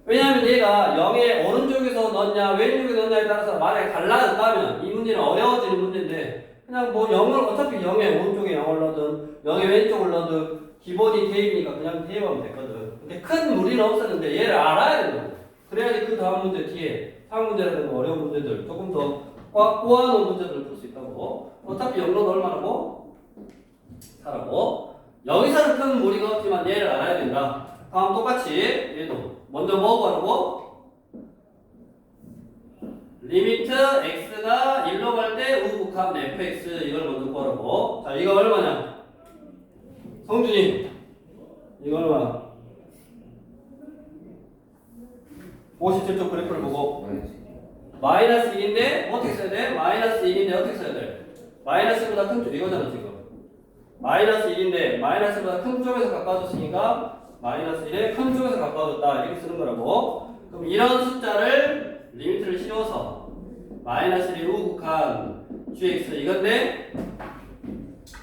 왜냐하면 얘가 0의 오른쪽에서 넣냐 왼쪽에 넣냐에 따라서 만약에 달라졌다면 이 문제는 어려워지는 문제인데 그냥 뭐 0을 어차피 0의 오른쪽에 0을 넣든 0의 왼쪽을 넣든 기본이 대입이니까 그냥 대입하면 됐거든. 근데 큰 무리는 없었는데 얘를 알아야 된다고. 그래야지 그 다음 문제 뒤에 상문제라든가 어려운 문제들 조금 더 꽉 꼬아놓은 문제들을 풀 수 있다고. 어차피 0로 넣을 만하고 사라고. 여기서는 큰 무리가 없지만 얘를 알아야 된다. 다음 똑같이 얘도 먼저 뭐 구하라고? 리미트 x가 1로 갈 때 우극한 fx 이걸 먼저 구하라고. 자 이거 얼마냐? 성준이 이거 얼마야? 57쪽 그래프를 보고 마이너스 1인데 어떻게 써야 돼? 마이너스 1인데 어떻게 써야 돼? 마이너스보다 큰 쪽 이거잖아 지금. 마이너스 1인데 마이너스보다 큰 쪽에서 가까워졌으니까 마이너스 1에 큰 쪽에서 가까워졌다 이렇게 쓰는 거라고. 그럼 이런 숫자를 리미트를 씌워서 마이너스 1이 우극한 gx 이건데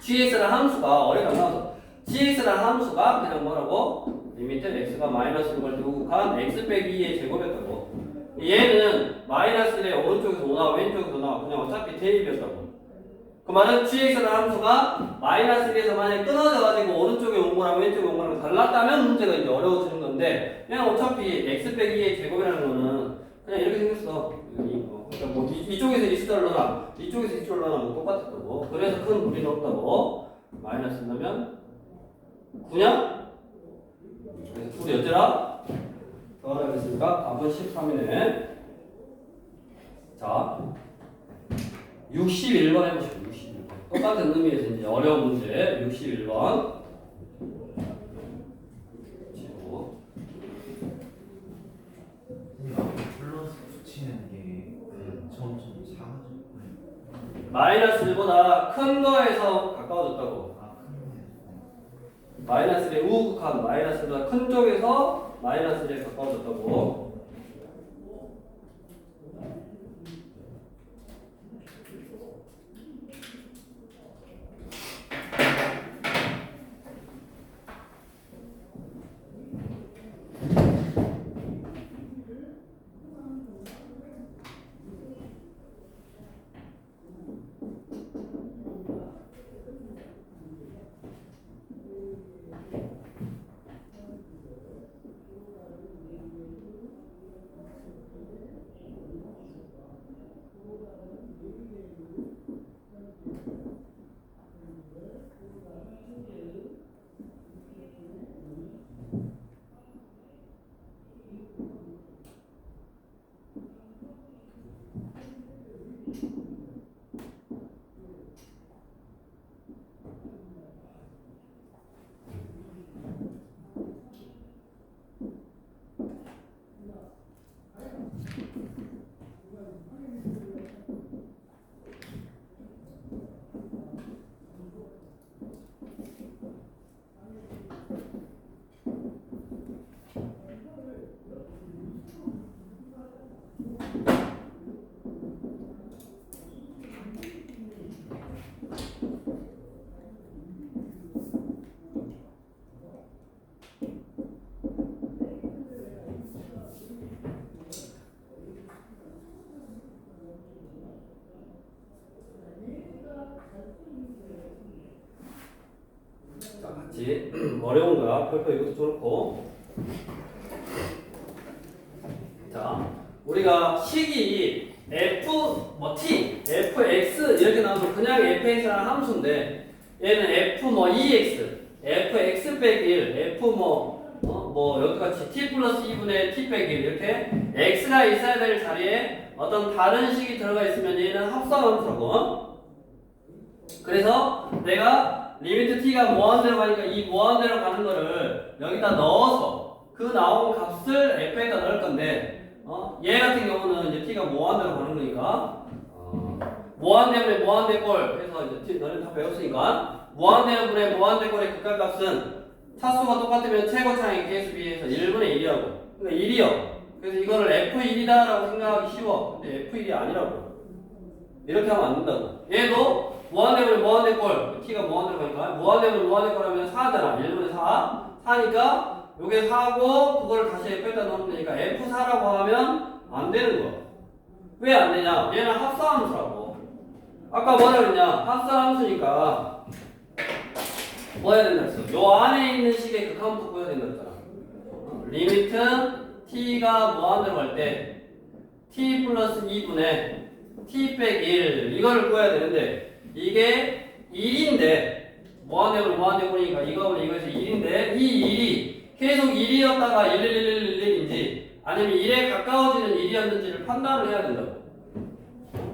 gx라는 함수가 어뢰가 나와서 gx라는 함수가 그냥 뭐라고? 리미트 x가 마이너스 1을 갈 때 우극한 x 빼기 2의 제곱이었다고. 얘는 마이너스 1의 오른쪽에서 오나 왼쪽에서 오나 그냥 어차피 대입이었다고. 그 말은 gx라는 함수가 마이너스 1에서 만약에 끊어져가지고 오른쪽에 온 거랑 왼쪽에 온 거랑 달랐다면 문제가 이제 어려워지는 건데 그냥 어차피 x 빼기 2의 제곱이라는 거는 그냥 이렇게 생겼어. 그러니까 뭐 이쪽에서 이 숫자를 넣어라 이쪽에서 이 숫자를 넣어라 뭐 똑같았다고. 그래서 큰 무리는 없다고. 마이너스 넣으면 9냐? 그래서 둘이 어쩌라? 더하겠습니까? 답은 13이네. 자 61번 해보시죠. 61번. 똑같은 의미에서 이제 어려운 문제 61번. 플러스 붙이는 게 점점 작아지고 마이너스 1보다 큰 거에서 가까워졌다고. 마이너스 1의 우극한 마이너스 1보다 큰 쪽에서 마이너스 1에 가까워졌다고. 자, 같이 어려운 거야. 별표 이것도 좋고. 자, 우리가 식이 f 뭐 t, fx 이렇게 나오면 그냥 fx라는 함수인데 얘는 f 뭐 ex, fx 빼기 1, f 뭐 여기같이 t 플러스 2분의 t 빼기 1 이렇게 x가 있어야 될 자리에 어떤 다른 식이 들어가 있으면 얘는 합성함수라고. 그래서 내가 리미트 t가 무한 대로 가니까 이 무한 대로 가는 거를 여기다 넣어서 그 나온 값을 f에다 넣을 건데 얘 같은 경우는 이제 t가 무한대로 가는 거니까 무한대분의 무한대꼴 그래서 이제 너는 다 배웠으니까 무한대분의 무한대꼴의 극각값은 차수가 똑같으면 최고차항의 개수 비해서 1분의 1이라고. 그러니까 1이요. 그래서 이거를 f1이다라고 생각하기 쉬워. 근데 f1이 아니라고. 이렇게 하면 안 된다고. 얘도 무한대분의 무한대꼴 t가 무한대로 가니까 무한대분의 무한대꼴 하면 4잖아. 1분의 4. 4니까 요게 4고 그걸 다시 f에다 넣으면 되니까 f4라고 하면 안 되는 거야. 왜 안 되냐? 얘는 합성함수라고. 아까 뭐라 그랬냐? 합성함수니까 뭐 해야 된다 했어? 요 안에 있는 식의 극함수 구해야 된다 했잖아. 리미트 t가 무한대로 갈 때 t 플러스 2분의 t 빼기 1 이거를 구해야 되는데 이게 1인데 무한대로 무한대로니까 이거에서 1인데 이 1이 계속 1이었다가 11111인지 아니면 1에 가까워지는 1이었는지를 판단을 해야 된다고.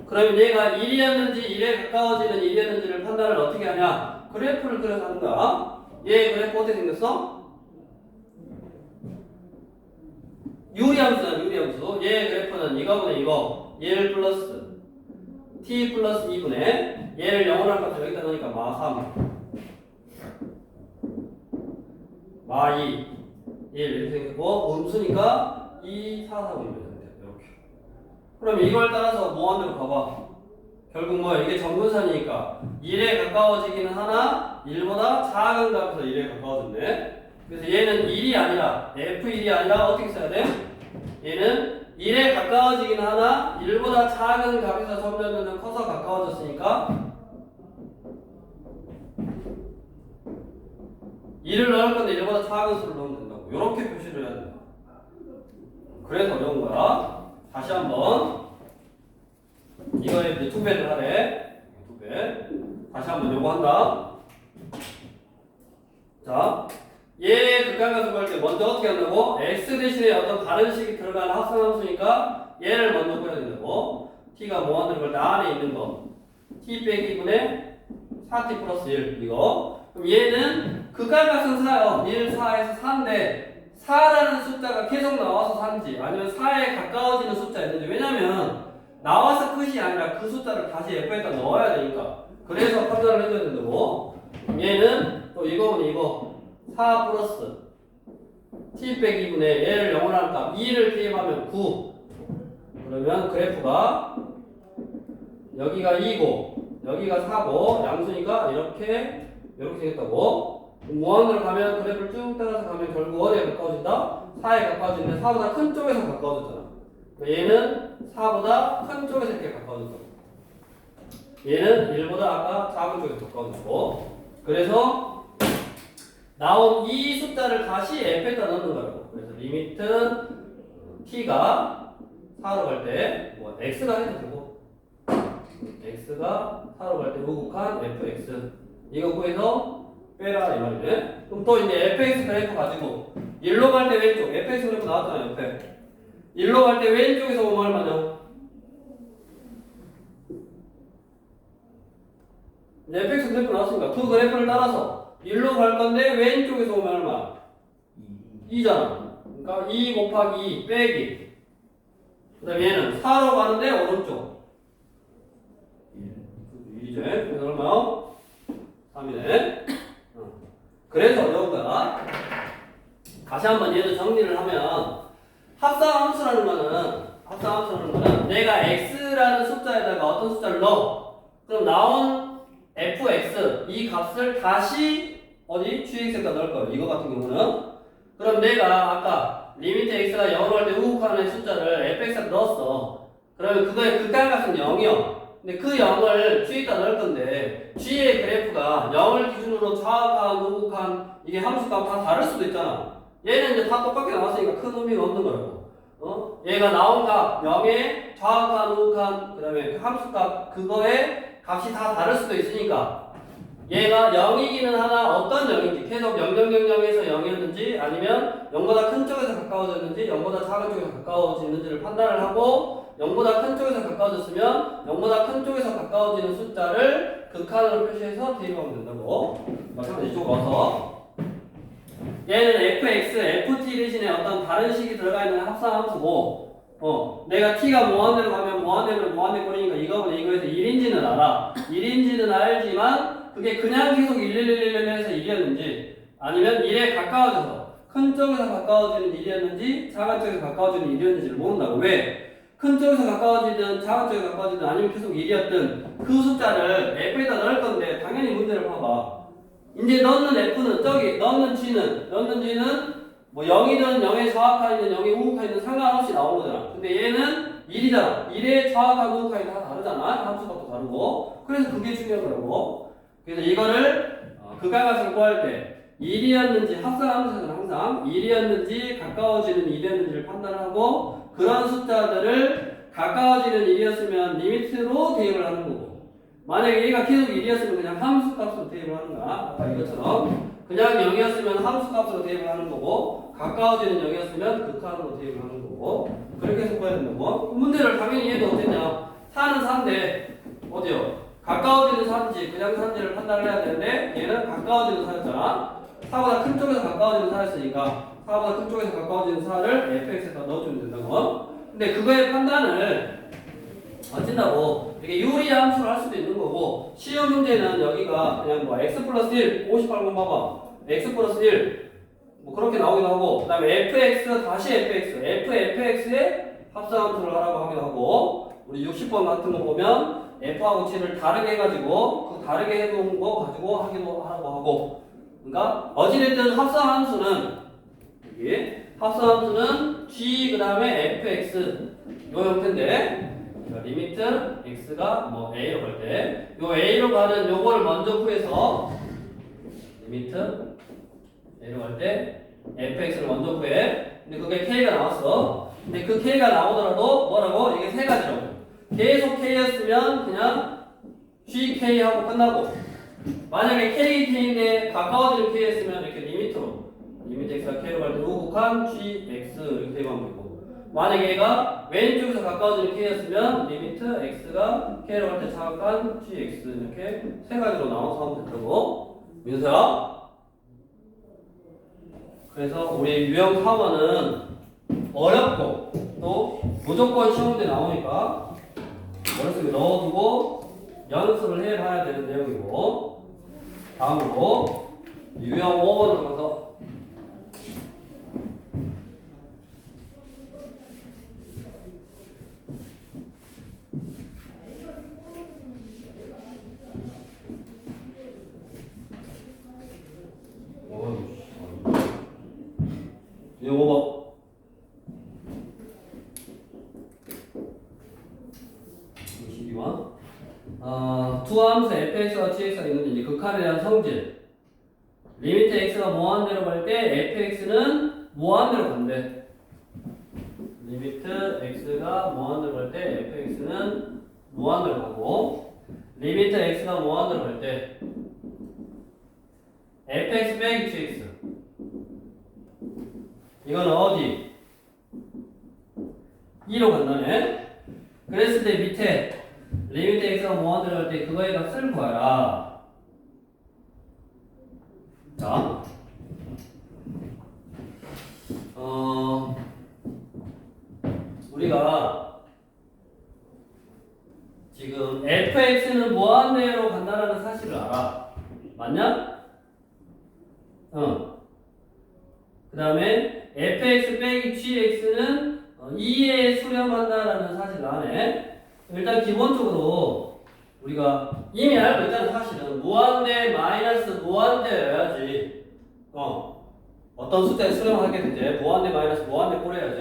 그러면 얘가 1이었는지 1에 가까워지는 1이었는지를 판단을 어떻게 하냐? 그래프를 그려서 하는 거야. 얘 그래프 어떻게 생겼어? 유리함수잖아, 유리함수. 얘 그래프는 이거분의 이거 1 플러스 t 플러스 2분의 얘를 0으로 할 값을 여기다 넣으니까 마3 마2 1 이렇게 생겼고 음수니까 2, 4, 4 보면 돼요. 이렇게. 그럼 이걸 따라서 무한대로 가봐. 결국 뭐야? 이게 정근선이니까 1에 가까워지기는 하나 1보다 작은 값에서 1에 가까워졌네. 그래서 얘는 1이 아니라 f1이 아니라 어떻게 써야 돼? 얘는 1에 가까워지기는 하나 1보다 작은 값에서 점점 커서 가까워졌으니까 1을 넣을 건데 1보다 작은 수를 넣으면 된다고. 이렇게 표시를 해야 된다. 그래서 어려운 거야. 다시 한번 이거에 이제 2배를 하래. 2배. 다시 한번 요거 한다. 자, 얘 극한값을 구할 때 먼저 어떻게 한다고? x 대신에 어떤 다른 식이 들어가는 합성함수니까 얘를 먼저 구해야 된다고. t가 무한대로 구할 때 안에 있는 거 t 빼기 2분의 4t 플러스 1 이거. 그럼 얘는 극한값은 4요. 1, 4에서 4인데 4라는 숫자가 계속 나와서 4인지 아니면 4에 가까워지는 숫자였는지. 왜냐면 나와서 끝이 아니라 그 숫자를 다시 f에다 넣어야 되니까. 그래서 판단을 해줘야 된다고. 얘는 또 이거는 이거 4 플러스 t 빼기 2분의 얘를 0으로 하는 값 2를 대입하면 9. 그러면 그래프가 여기가 2고 여기가 4고 양수니까 이렇게 생겼다고. 무한으로 가면 그래프를 쭉 따라서 가면 결국 어디에 가까워진다? 4에 가까워지는데 4보다 큰 쪽에서 가까워졌잖아. 얘는 4보다 큰 쪽에서 이렇게 가까워졌다. 얘는 1보다 아까 작은 쪽에서 가까워졌고. 그래서 나온 이 숫자를 다시 f에다 넣는 거라고. 그래서 리미트 t가 4로 갈 때 뭐 x가 해도 되고 x가 4로 갈 때 우극한 fx 이거 구해서 빼라 이 말이네. 그럼 또 이제 fx 그래프 가지고 1로 갈 때 왼쪽 fx 그래프 나왔잖아요. 옆에 1로 갈 때 왼쪽에서 보면 얼마냐? 이제 fx 그래프 나왔으니까 그 그래프를 따라서 1로 갈 건데 왼쪽에서 보면 얼마? 2잖아. 그러니까 2 곱하기 2 빼기 그 다음에 얘는 4로 가는데 오른쪽 1이죠. 그래서 얼마요? 3이네. 그래서 어려운 거야. 다시 한번 얘도 정리를 하면 합성함수라는 거는 내가 x라는 숫자에다가 어떤 숫자를 넣어. 그럼 나온 fx 이 값을 다시 어디 gx에다 넣을 거예요. 이거 같은 경우는. 그럼 내가 아까 리미트 x가 0으로 할 때 우극하는 숫자를 fx에다 넣었어. 그러면 그거의 극한값은 0이요. 근데 그 0을 g에다 넣을 건데 g의 그래프가 0을 기준으로 좌극한, 우극한 이게 함수값 다 다를 수도 있잖아. 얘는 이제 다 똑같게 나왔으니까 큰 의미가 없는 거라고. 얘가 나온 값 0에 좌극한, 우극한, 그 다음에 그 함수값 그거의 값이 다 다를 수도 있으니까 얘가 0이기는 하나 어떤 0인지 계속 0000에서 0이었는지 아니면 0보다 큰 쪽에서 가까워졌는지 0보다 작은 쪽에서 가까워지는지를 판단을 하고 0보다 큰 쪽에서 가까워졌으면 0보다 큰 쪽에서 가까워지는 숫자를 극한으로 표시해서 대입하면 된다고. 마찬가지 이쪽으로 와서 얘는 fx, ft 대신에 어떤 다른 식이 들어가 있는 합성함수고 내가 t가 무한대로 가면 무한대 꼴이니까 이거보다 이거에서 1인지는 알아. 1인지는 알지만 그게 그냥 계속 11111에서 1이었는지 아니면 1에 가까워져서 큰 쪽에서 가까워지는 1이었는지 작은 쪽에서 가까워지는 1이었는지를 모른다고. 왜? 큰 쪽에서 가까워지든 작은 쪽에서 가까워지든 아니면 계속 1이었든 그 숫자를 f에다 넣을 건데 당연히 문제를 봐봐. 이제 넣는 f는 저기 넣는 g는 뭐 0이든 0에 좌악하이든 0에 우극하이든 상관없이 나온 거잖아. 근데 얘는 1이잖아. 1에 좌악하고 우극하이 다 다르잖아. 함수값도 다르고. 그래서 그게 중요한 거라고. 그래서 이거를 극한값을 구할 때 1이었는지 합성함수에서는 항상 1이었는지 가까워지는 1이었는지를 판단하고 그런 숫자들을 가까워지는 1이었으면 리미트로 대입을 하는 거고 만약에 얘가 계속 1이었으면 그냥 함수값으로 대입을 하는 거야. 아까 이것처럼 그냥 0이었으면 함수값으로 대입을 하는 거고 가까워지는 0이었으면 극한으로 대입을 하는 거고 그렇게 해서 봐야 된다고. 문제를 당연히 얘도 어땠냐 4는 4인데 어디요? 가까워지는 4인지 그냥 4인지를 판단을 해야 되는데 얘는 가까워지는 4였잖아. 4보다 큰 쪽에서 가까워지는 4였으니까 4보다 큰 쪽에서 가까워지는 4를 fx에다 넣어주면 된다고. 근데 그거의 판단을 어찐다고 이게 유리한 함수를 할 수도 있는 거고 시험 문제는 여기가 그냥 뭐 x 플러스 1 58번 봐봐 x 플러스 1 뭐 그렇게 나오기도 하고 그 다음에 fx 다시 fx의 합성함수를 하라고 하기도 하고 우리 60번 같은 거 보면 f하고 g를 다르게 해가지고 그 다르게 해놓은 거 가지고 하기도 하라고 하고 그러니까 어찌됐든 합성함수는 여기 합성함수는 g 그 다음에 fx 요 형태인데 리미트 x가 뭐 a로 갈 때 요 a로 가는 요거를 먼저 구해서 리미트 a로 갈 때 fx를 먼저 구해. 근데 그게 k가 나왔어. 근데 그 k가 나오더라도 뭐라고? 이게 세 가지라고. 계속 k였으면 그냥 gk 하고 끝나고 만약에 k인데 가까워지는 k였으면 이렇게 리미트 x가 k로 갈 때 우극한 gx 이렇게 대입하면 되고 만약에 얘가 왼쪽에서 가까워지는 k였으면 리미트 x가 k로 갈 때 자극한 gx 이렇게 세 가지로 나눠서 하면 된다고. 민서야? 그래서 우리 유형 4번은 어렵고 또 무조건 시험 문제 나오니까 머릿속에 넣어두고 연습을 해봐야 되는 내용이고 다음으로 유형 5번을 가서 유형 5번 두 함수 fx와 gx가 있는데 이제 극한에 대한 성질 리미트 x가 무한대로 갈 때 fx는 무한대로 간대. 리미트 x가 무한대로 갈 때 fx는 무한대로 가고 리미트 x가 무한대로 갈 때 fx 빼기 gx 이건 어디? 2로 간다네. 그랬을 때 밑에 리미트 x가 무한대로 갈 때 그거의 값을 구하라. 자, 우리가 지금 fx는 무한대로 간다는 사실을 알아. 맞냐? 그 다음에 fx 빼기 gx는 2에 수렴한다라는 사실을 아네. 일단 기본적으로 우리가 이미 알고 있다는 사실은 무한대 마이너스 무한대여야지 어떤 숫자에 수렴하게 되지. 무한대 마이너스 무한대 꼴해야지.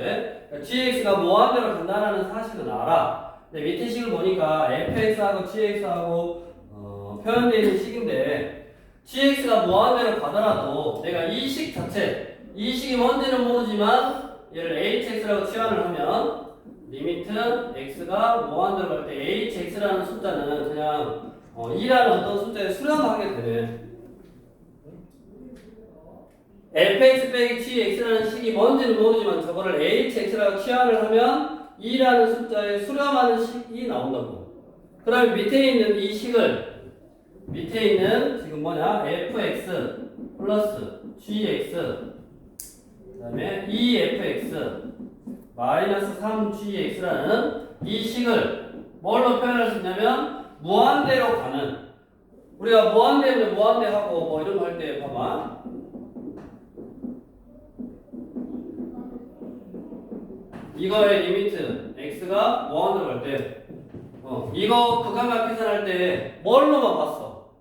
그러니까 gx가 무한대로 간다는 사실은 알아. 근데 밑에 식을 보니까 fx하고 gx하고 표현되어 있는 식인데 gx가 무한대로 가더라도 내가 이 식 자체, 이 식이 뭔지는 모르지만 얘를 hx라고 치환을 하면 리미트 x가 무한대로 갈 때 hx라는 숫자는 그냥 2라는 어떤 숫자에 수렴하게 되네. fx 빼기 gx라는 식이 뭔지는 모르지만 저거를 hx라고 치환을 하면 2라는 숫자에 수렴하는 식이 나온다고. 그럼 밑에 있는 이 식을 밑에 있는 지금 뭐냐? fx 플러스 gx 그 다음에 2fx 마이너스 3gx라는 이 식을 뭘로 표현할 수 있냐면 무한대로 가는, 우리가 무한대면 무한대하고 뭐 이런 거 할 때 봐봐. 이거의 리미트 x가 무한대로 갈 때 이거 극한각 계산할 때 뭘로만 봤어?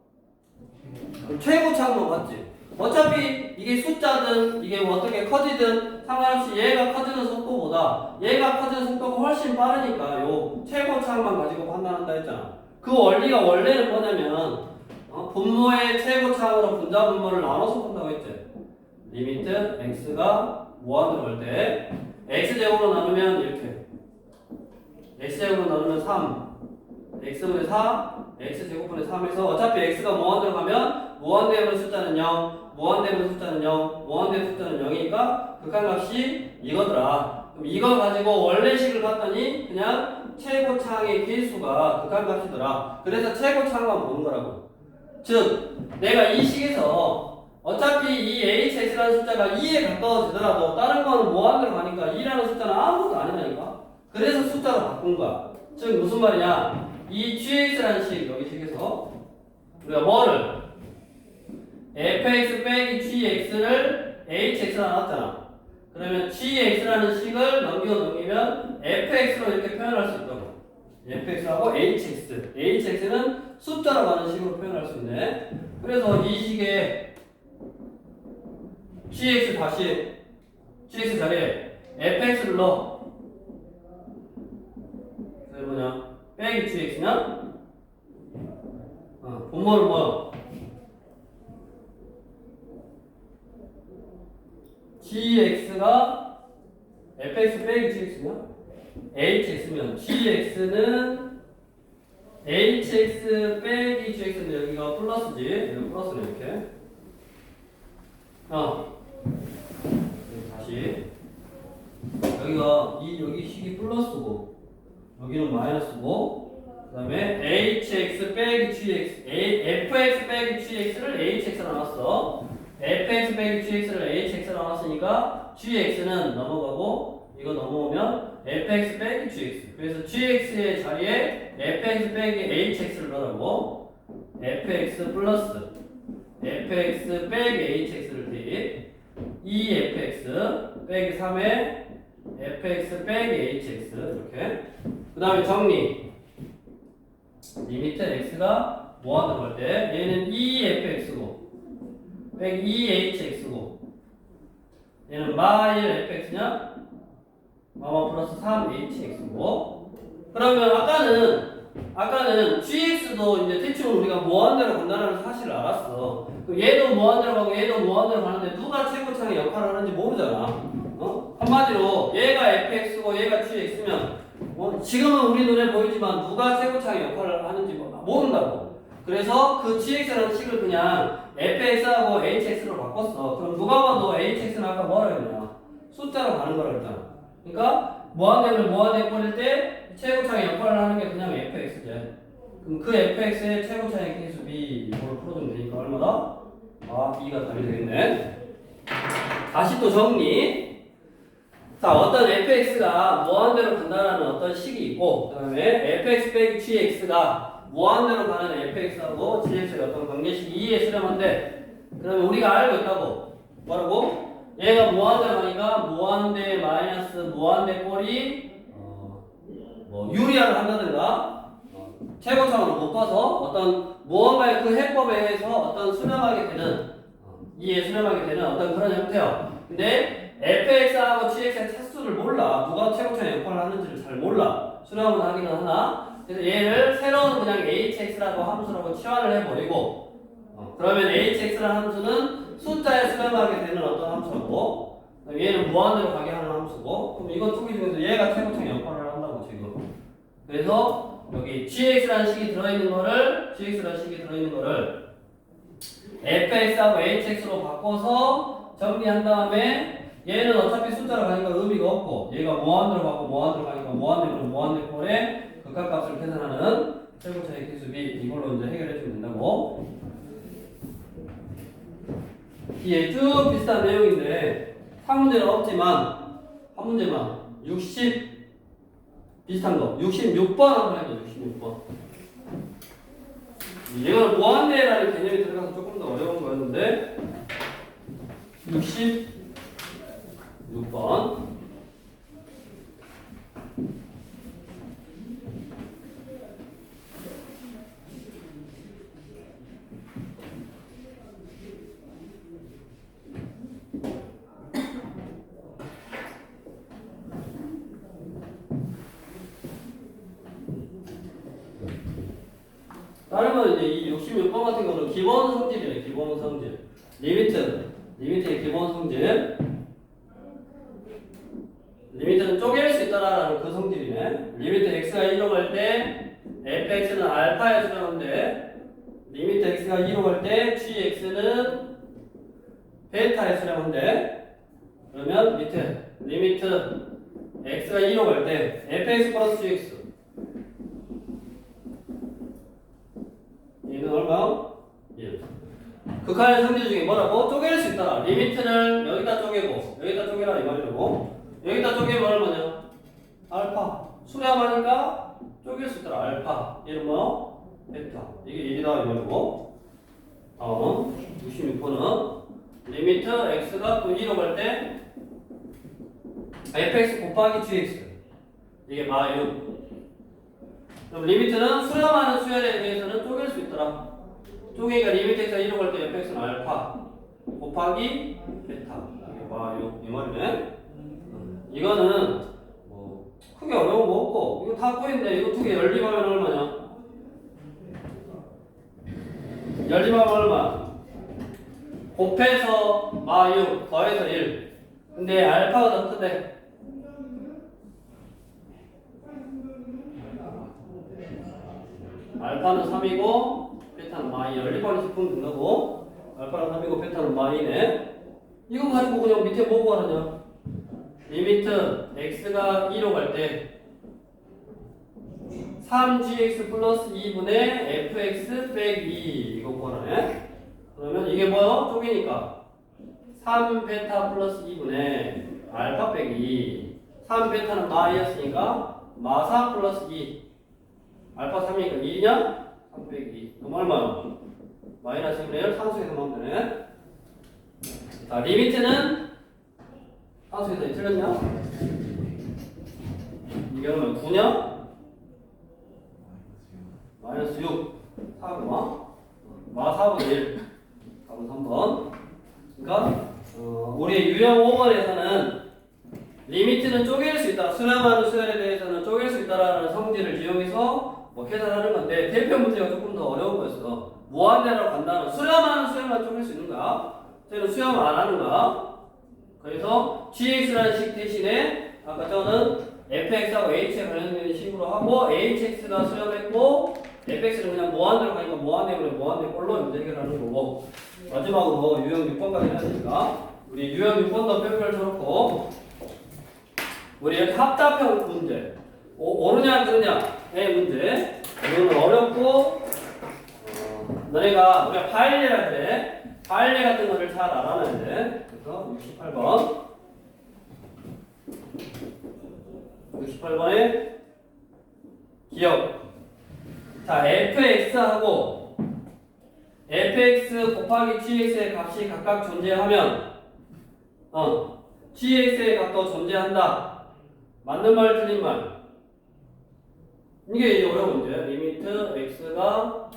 최고차만 봤지. 어차피 이게 숫자든 이게 뭐 어떻게 커지든 상관없이 얘가 커지는 속도보다 얘가 커지는 속도가 훨씬 빠르니까 요 최고차만 가지고 판단한다 했잖아. 그 원리가 원래는 뭐냐면 분모의 최고차로 분자 분모를 나눠서 푼다고 했지. 리미트 x가 무한대로 갈 때 x제곱으로 나누면 이렇게 x제곱으로 나누면 3 x분의 4 x제곱분의 3에서 어차피 x가 무한대로 가면 무한대분의 숫자는 0 무한대분의 숫자는 0 무한대분의 숫자는 0이니까 극한값이 이거더라. 그럼 이거 가지고 원래식을 봤더니 그냥 최고차항의 개수가 극한값이더라. 그래서 최고차항만 보는 거라고. 즉 내가 이 식에서 어차피 이 hx라는 숫자가 2에 가까워지더라도 다른 거는 무한대로 가니까 2라는 숫자는 아무것도 아니라니까. 그래서 숫자로 바꾼 거야. 즉 무슨 말이냐, 이 gx라는 식, 여기 식에서 우리가 뭐를 fx 빼기 gx를 hx로 나눴잖아. 그러면 gx라는 식을 넘기면 fx로 이렇게 표현할 수 있다고. fx하고 hx는 숫자로 가는 식으로 표현할 수 있네. 그래서 이 식에 gx 다시 gx 자리에 fx를 넣어. 그게 뭐냐? 빼기 gx냐? 분모를 뭐? gx가 fx 빼기 gx냐? hx면 gx는 hx 빼기 gx인데 여기가 플러스지. 여기 플러스네 이렇게. 다시 여기가 여기 식이 플러스고 여기는 마이너스고 그 다음에 hx 빼기 gx fx 빼기 gx를 hx로 나눴어. fx 빼기 gx를 hx로 나눴으니까 gx는 넘어가고 이거 넘어오면 fx 빼기 gx. 그래서 gx의 자리에 fx 빼기 hx를 넣으라고. fx 플러스 fx 빼기 hx를 대입 2fx 빼기 3에 fx 빼기 hx 이렇게. 그 다음에 정리. 리미트 x가 무한대로 갈 때 얘는 2fx고 빼기 2hx고 얘는 마일 fx냐? 마마 플러스 3hx고. 그러면 아까는 gx도 이제 대충 우리가 무한대로 간다는 사실을 알았어. 그럼 얘도 무한대로 가고 얘도 무한대로 가는데 누가 최고차항의 역할을 하는지 모르잖아. 한마디로 얘가 fx고 얘가 gx면 지금은 우리 눈에 보이지만 누가 최고차항의 역할을 하는지 모른다고. 그래서 그 gx라는 식을 그냥 fx하고 hx로 바꿨어. 그럼 누가 봐도 hx는 아까 뭐라 했냐? 숫자로 가는 거라 했잖아. 그러니까 무한대를 무한대 꼴릴 때 최고차항의 역할을 하는 게 그냥 fx지. 그럼 그 fx의 최고차항의 개수 b 이걸 풀어주면 되니까 얼마다? 2가 답이 되겠네. 다시 또 정리. 자, 어떤 fx가 무한대로 간다는 어떤 식이 있고, 그 다음에 fx 빼기 gx가 무한대로 가는 fx하고 gx의 어떤 관계식이 이에 수렴한데, 그러면 우리가 알고 있다고. 뭐라고? 얘가 무한대로 가니까 무한대 마이너스 무한대 꼴이 뭐 유리화를 한다든가 최고차원을 높아서 어떤 무언가의 그 해법에 의해서 어떤 수렴하게 되는 이에 수렴하게 되는 어떤 그런 형태요. 근데 fx하고 gx의 차수를 몰라. 누가 최고차의 역할을 하는지를 잘 몰라. 수렴을 하기는 하나. 그래서 얘를 새로운 그냥 hx라고 함수라고 치환을 해버리고 그러면 hx라는 함수는 숫자에 수렴하게 되는 어떤 함수고 얘는 무한대로 가게 하는 함수고 그럼 이거 두 개 중에서 얘가 최고차의 역할을 한다고 지금. 그래서 여기 gx라는 식이 들어있는 거를 fx하고 hx로 바꿔서 정리한 다음에 얘는 어차피 숫자로 가니까 의미가 없고 얘가 무한대로 가고 무한대로 가니까 무한대로 무한대 꼴에 극각값을 계산하는 최고차의 계수비 이걸로 이제 해결해 주면 된다고. 뒤에 쭉 비슷한 내용인데 한 문제는 없지만 한 문제만 60 비슷한 거 66번 한번 해줘. 66번. 이거는 무한대라는 개념이 들어가서 조금 더 어려운 거였는데 66번 다른 건 이제 이 66번 같은 거는 기본 성질이네. 기본 성질. 리미트의 기본 성질. 리미트는 쪼갤 수 있다라는 그 성질이네. 리미트 x가 1로 갈 때 fx는 알파에 수렴한데 리미트 x가 2로 갈 때 gx는 베타에 수렴한데 그러면 밑에 리미트 x가 2로 갈 때 fx 플러스 gx 얘는 얼마? 1. 극한의 성질 중에 뭐라고? 쪼갤 수 있다. 리미트를 여기다 쪼개고 여기다 쪼개라 이 말이고 여기다 쪼개면 얼마냐? 알파. 수렴하니까 쪼갤 수 있다. 알파. 얘는 뭐? 베타. 이게 1이다 이 말이고 다음 66번은 리미트 x가 또 2로 갈 때 fx 곱하기 gx 이게 마이너 그럼 리미트는 수렴하는 수열에 대해서는 쪼갤 수 있더라. 쪼개니까 리미트 x가 1로 갈 때 fx는 알파 곱하기 베타. 이게 봐, 이 말이네. 이거는 뭐 크게 어려운 거 없고 이거 다 꼬인데 이거 두 개 연립하면 얼마냐? 연립하면 얼마? 곱해서 마6 더해서 1. 근데 알파가 더 크대. 알파는 3이고 베타는 마이. 연립하는 식품 된다고. 알파는 3이고 베타는 마이네. 이거 가지고 그냥 밑에 뭐고 하느냐? 리미트 x가 2로 갈 때 3gx 플러스 2분의 fx 빼기 2 이거 구하네. 그러면 이게 뭐야? 쪼개니까 3베타 플러스 2분의 알파 빼기 2. 3베타는 마이였으니까 마4 플러스 2 알파 3이니까 2냐? 3 빼기 2 그럼 얼마? 마이너스 1을 상수에서 하면 되네. 자, 리미트는 상수에서 틀렸냐? 이게 그러면 9냐? 마이너스 6 4구나 마 4분의 1 답은 3번. 그러니까 우리의 유형 5번에서는 리미트는 쪼갤 수 있다. 수렴하는 수열에 대해서는 쪼갤 수 있다라는 성질을 이용해서 뭐 계산하는 건데 대표 문제가 조금 더 어려운 거였어. 무한대로 간다는 수렴하는 수열만 쪼갤 수 있는 거야. 저희는 수렴 안 하는 거야. 그래서 gx라는 식 대신에 아까 저는 fx하고 h에 관련된 식으로 하고 hx가 수렴했고 fx는 그냥 무한대로 가니까 무한대 꼴로 문제 해결하는 거고 마지막으로 유형 6번까지 해야 되니까 우리 유형 6번도 뼈뼈를 쳐놓고 우리 이렇게 합답형 문제 오르냐 그러냐의 문제 이거는 어렵고 너네가 우리가 파일례할 때 파일례 같은 거를 잘 알아놔야 돼. 그래서 68번 68번에 기억. 자, fx하고 fx 곱하기 gx의 값이 각각 존재하면 gx의 값도 존재한다. 맞는 말 틀린 말? 이게 어려운 문제야. 리미트 x가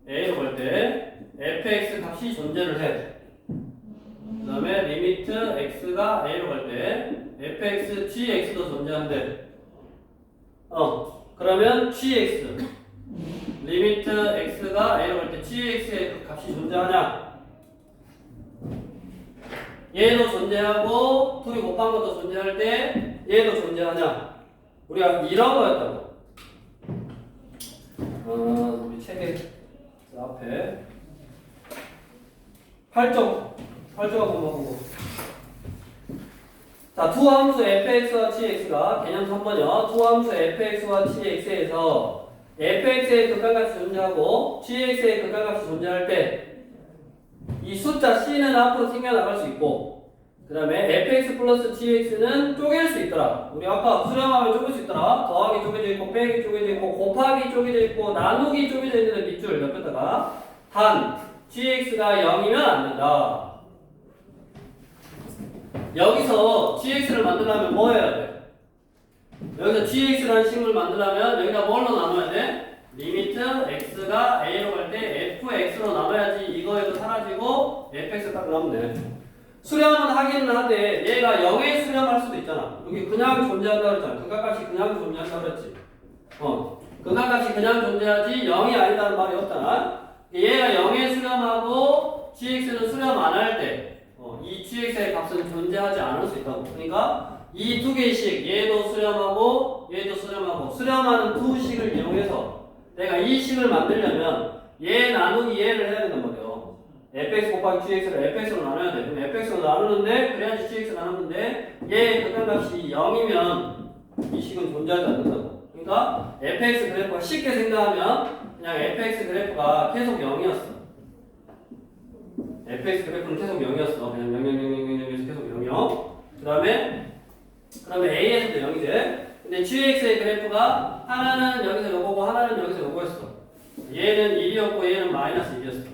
a로 갈 때 fx 값이 존재를 해. 그 다음에 리미트 x가 a로 갈 때 fx gx도 존재한대. 그러면 gx 리미트 x가 a로 갈 때 gx의 그 값이 존재하냐? 얘도 존재하고 둘이 곱한 것도 존재할 때 얘도 존재하냐? 우리가 이런 거였다고. 우리 책에 그 앞에 8쪽 한번 보고. 자, 두 함수 fx와 gx가 개념 3번이요. 두 함수 fx와 gx에서 fx의 극한값이 존재하고 gx의 극한값이 존재할 때 이 숫자 c는 앞으로 생겨나갈 수 있고, 그 다음에 fx 플러스 gx는 쪼갤 수 있더라. 우리 아까 수렴하면 쪼갤 수 있더라. 더하기 쪼개져 있고, 빼기 쪼개져 있고, 곱하기 쪼개져 있고, 나누기 쪼개져 있는 밑줄 옆에다가 단 gx가 0이면 안 된다. 여기서 gx를 만들려면 뭐 해야 돼? 여기서 gx라는 식물 만들려면 여기다 뭘로 나눠야 돼? 리미트 x가 a로 갈 때 fx로 나눠야지 이거에도 사라지고 fx 딱 나오면 돼. 수렴은 하기는 하되 얘가 0에 수렴할 수도 있잖아. 여기 그냥 존재한다 그랬잖아. 극한값이 그냥 존재한다 그랬지. 극한값이 그냥 존재하지 0이 아니다는 말이 없잖아. 얘가 0에 수렴하고 gx는 수렴 안 할 때 이 gx의 값은 존재하지 않을 수 있다고. 그러니까 이 두 개씩 얘도 수렴하고 얘도 수렴하고 수렴하는 두 식을 이용해서 내가 이 식을 만들려면 얘 나누기 얘를 해야 된단 말이에요. fx 곱하기 gx를 fx로 나눠야 돼. 그럼 fx로 나누는데 그래야지 gx 나누는데 얘의 극한값이 0이면 이 식은 존재하지 않는다고. 그러니까 fx 그래프가 쉽게 생각하면 그냥 fx 그래프가 계속 0이었어. fx 그래프는 계속 0이었어. 그냥 0, 0, 0, 0, 0, 0에서 계속 0이요. 그러면 a에서도 0이지. 근데 gx의 그래프가 하나는 여기서 요거고 하나는 여기서 요거였어. 얘는 1이었고 얘는 마이너스 1이었어.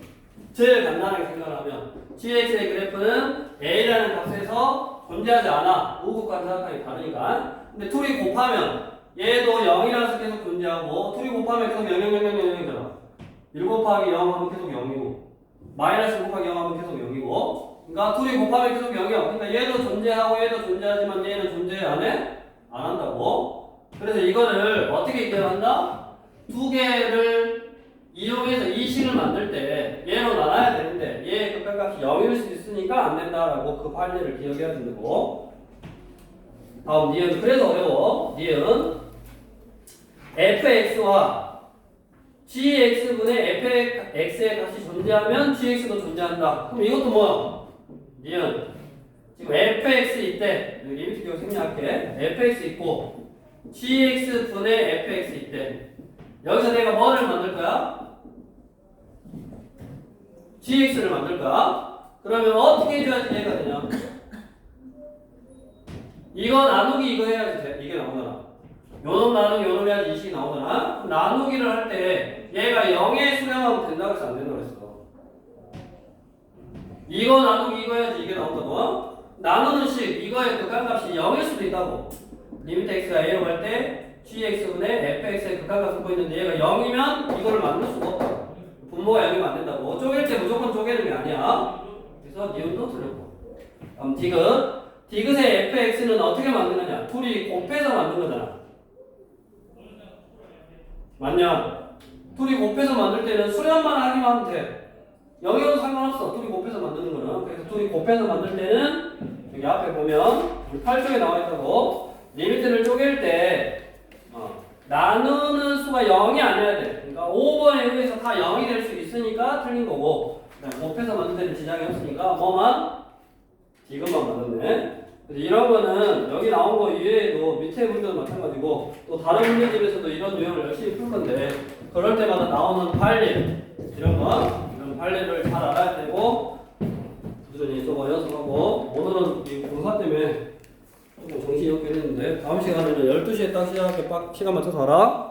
제일 간단하게 생각하면 gx의 그래프는 a라는 값에서 존재하지 않아. 우극과 사각형이 다르니까. 근데 둘이 곱하면 얘도 0이라서 계속 존재하고 둘이 곱하면 계속 0, 0, 0, 0, 0이잖아. 1 곱하기 0 하면 계속 0이고 마이너스 1 곱하기 0 하면 계속 0이고 그러니까 둘이 곱하면 계속 0이야. 그러니까 얘도 존재하고 얘도 존재하지만 얘는 존재 안 해? 안 한다고. 그래서 이거를 어떻게 기억한다? 두 개를 이용해서 이 식을 만들 때 얘로 나눠야 되는데 얘의 극한값이 0일 수 있으니까 안 된다라고 그 판례를 기억해야 된다고. 다음 니은. 그래서 어려워. 니은 fx와 gx분의 fx의 값이 존재하면 gx도 존재한다. 그럼 이것도 뭐야? 니은. 지금 fx 있대. 리미트 기억 생략할게. fx 있고 gx분의 fx 있대. 여기서 내가 뭐를 만들 거야? gx를 만들 거야. 그러면 어떻게 해줘야지 얘가 되냐? 이거 나누기 이거 해야지 돼. 이게 나오잖아. 요놈 나누기 요놈 해야지 이 식이 나오잖아. 나누기를 할 때 얘가 0에 수렴하면 된다고 해서 안 된다고 했어. 이거 나누기 이거 해야지 이게 나온다고. 나누는 식 이거의 극한값이 0일 수도 있다고. 리미트 x가 a로 갈 때 gx분의 fx의 극한값을 보고 있는데 얘가 0이면 이거를 만들 수가 없다. 분모가 0이면 안 된다고. 쪼갤 때 무조건 쪼개는 게 아니야. 그래서 니은도 틀렸고. 다음 디귿. 디귿의 fx는 어떻게 만드느냐? 둘이 곱해서 만든 거잖아. 맞냐? 둘이 곱해서 만들 때는 수렴만 하기만 하면 돼. 0이어도 상관없어. 둘이 곱해서 만드는 거는. 그래서 둘이 곱해서 만들 때는 여기 앞에 보면 8쪽에 나와 있다고. 리미트를 쪼갤 때 나누는 수가 0이 아니어야 돼. 그러니까 5번에 의해서 다 0이 될 수 있으니까 틀린 거고, 곱해서 만들 때는 지장이 없으니까 뭐만? 디귿만 만들네. 그래서 이런 거는 여기 나온 거 이외에도 밑에 문제도 마찬가지고 또 다른 문제집에서도 이런 유형을 열심히 풀 건데 그럴 때마다 나오는 판례 이런 판례를 잘 알아야 되고 꾸준히 저거 연습하고 오늘은 이 공사 때문에 조금 정신이 없긴 했는데 다음 시간에는 12시에 딱 시작할게. 빡 시간 맞춰서 하라.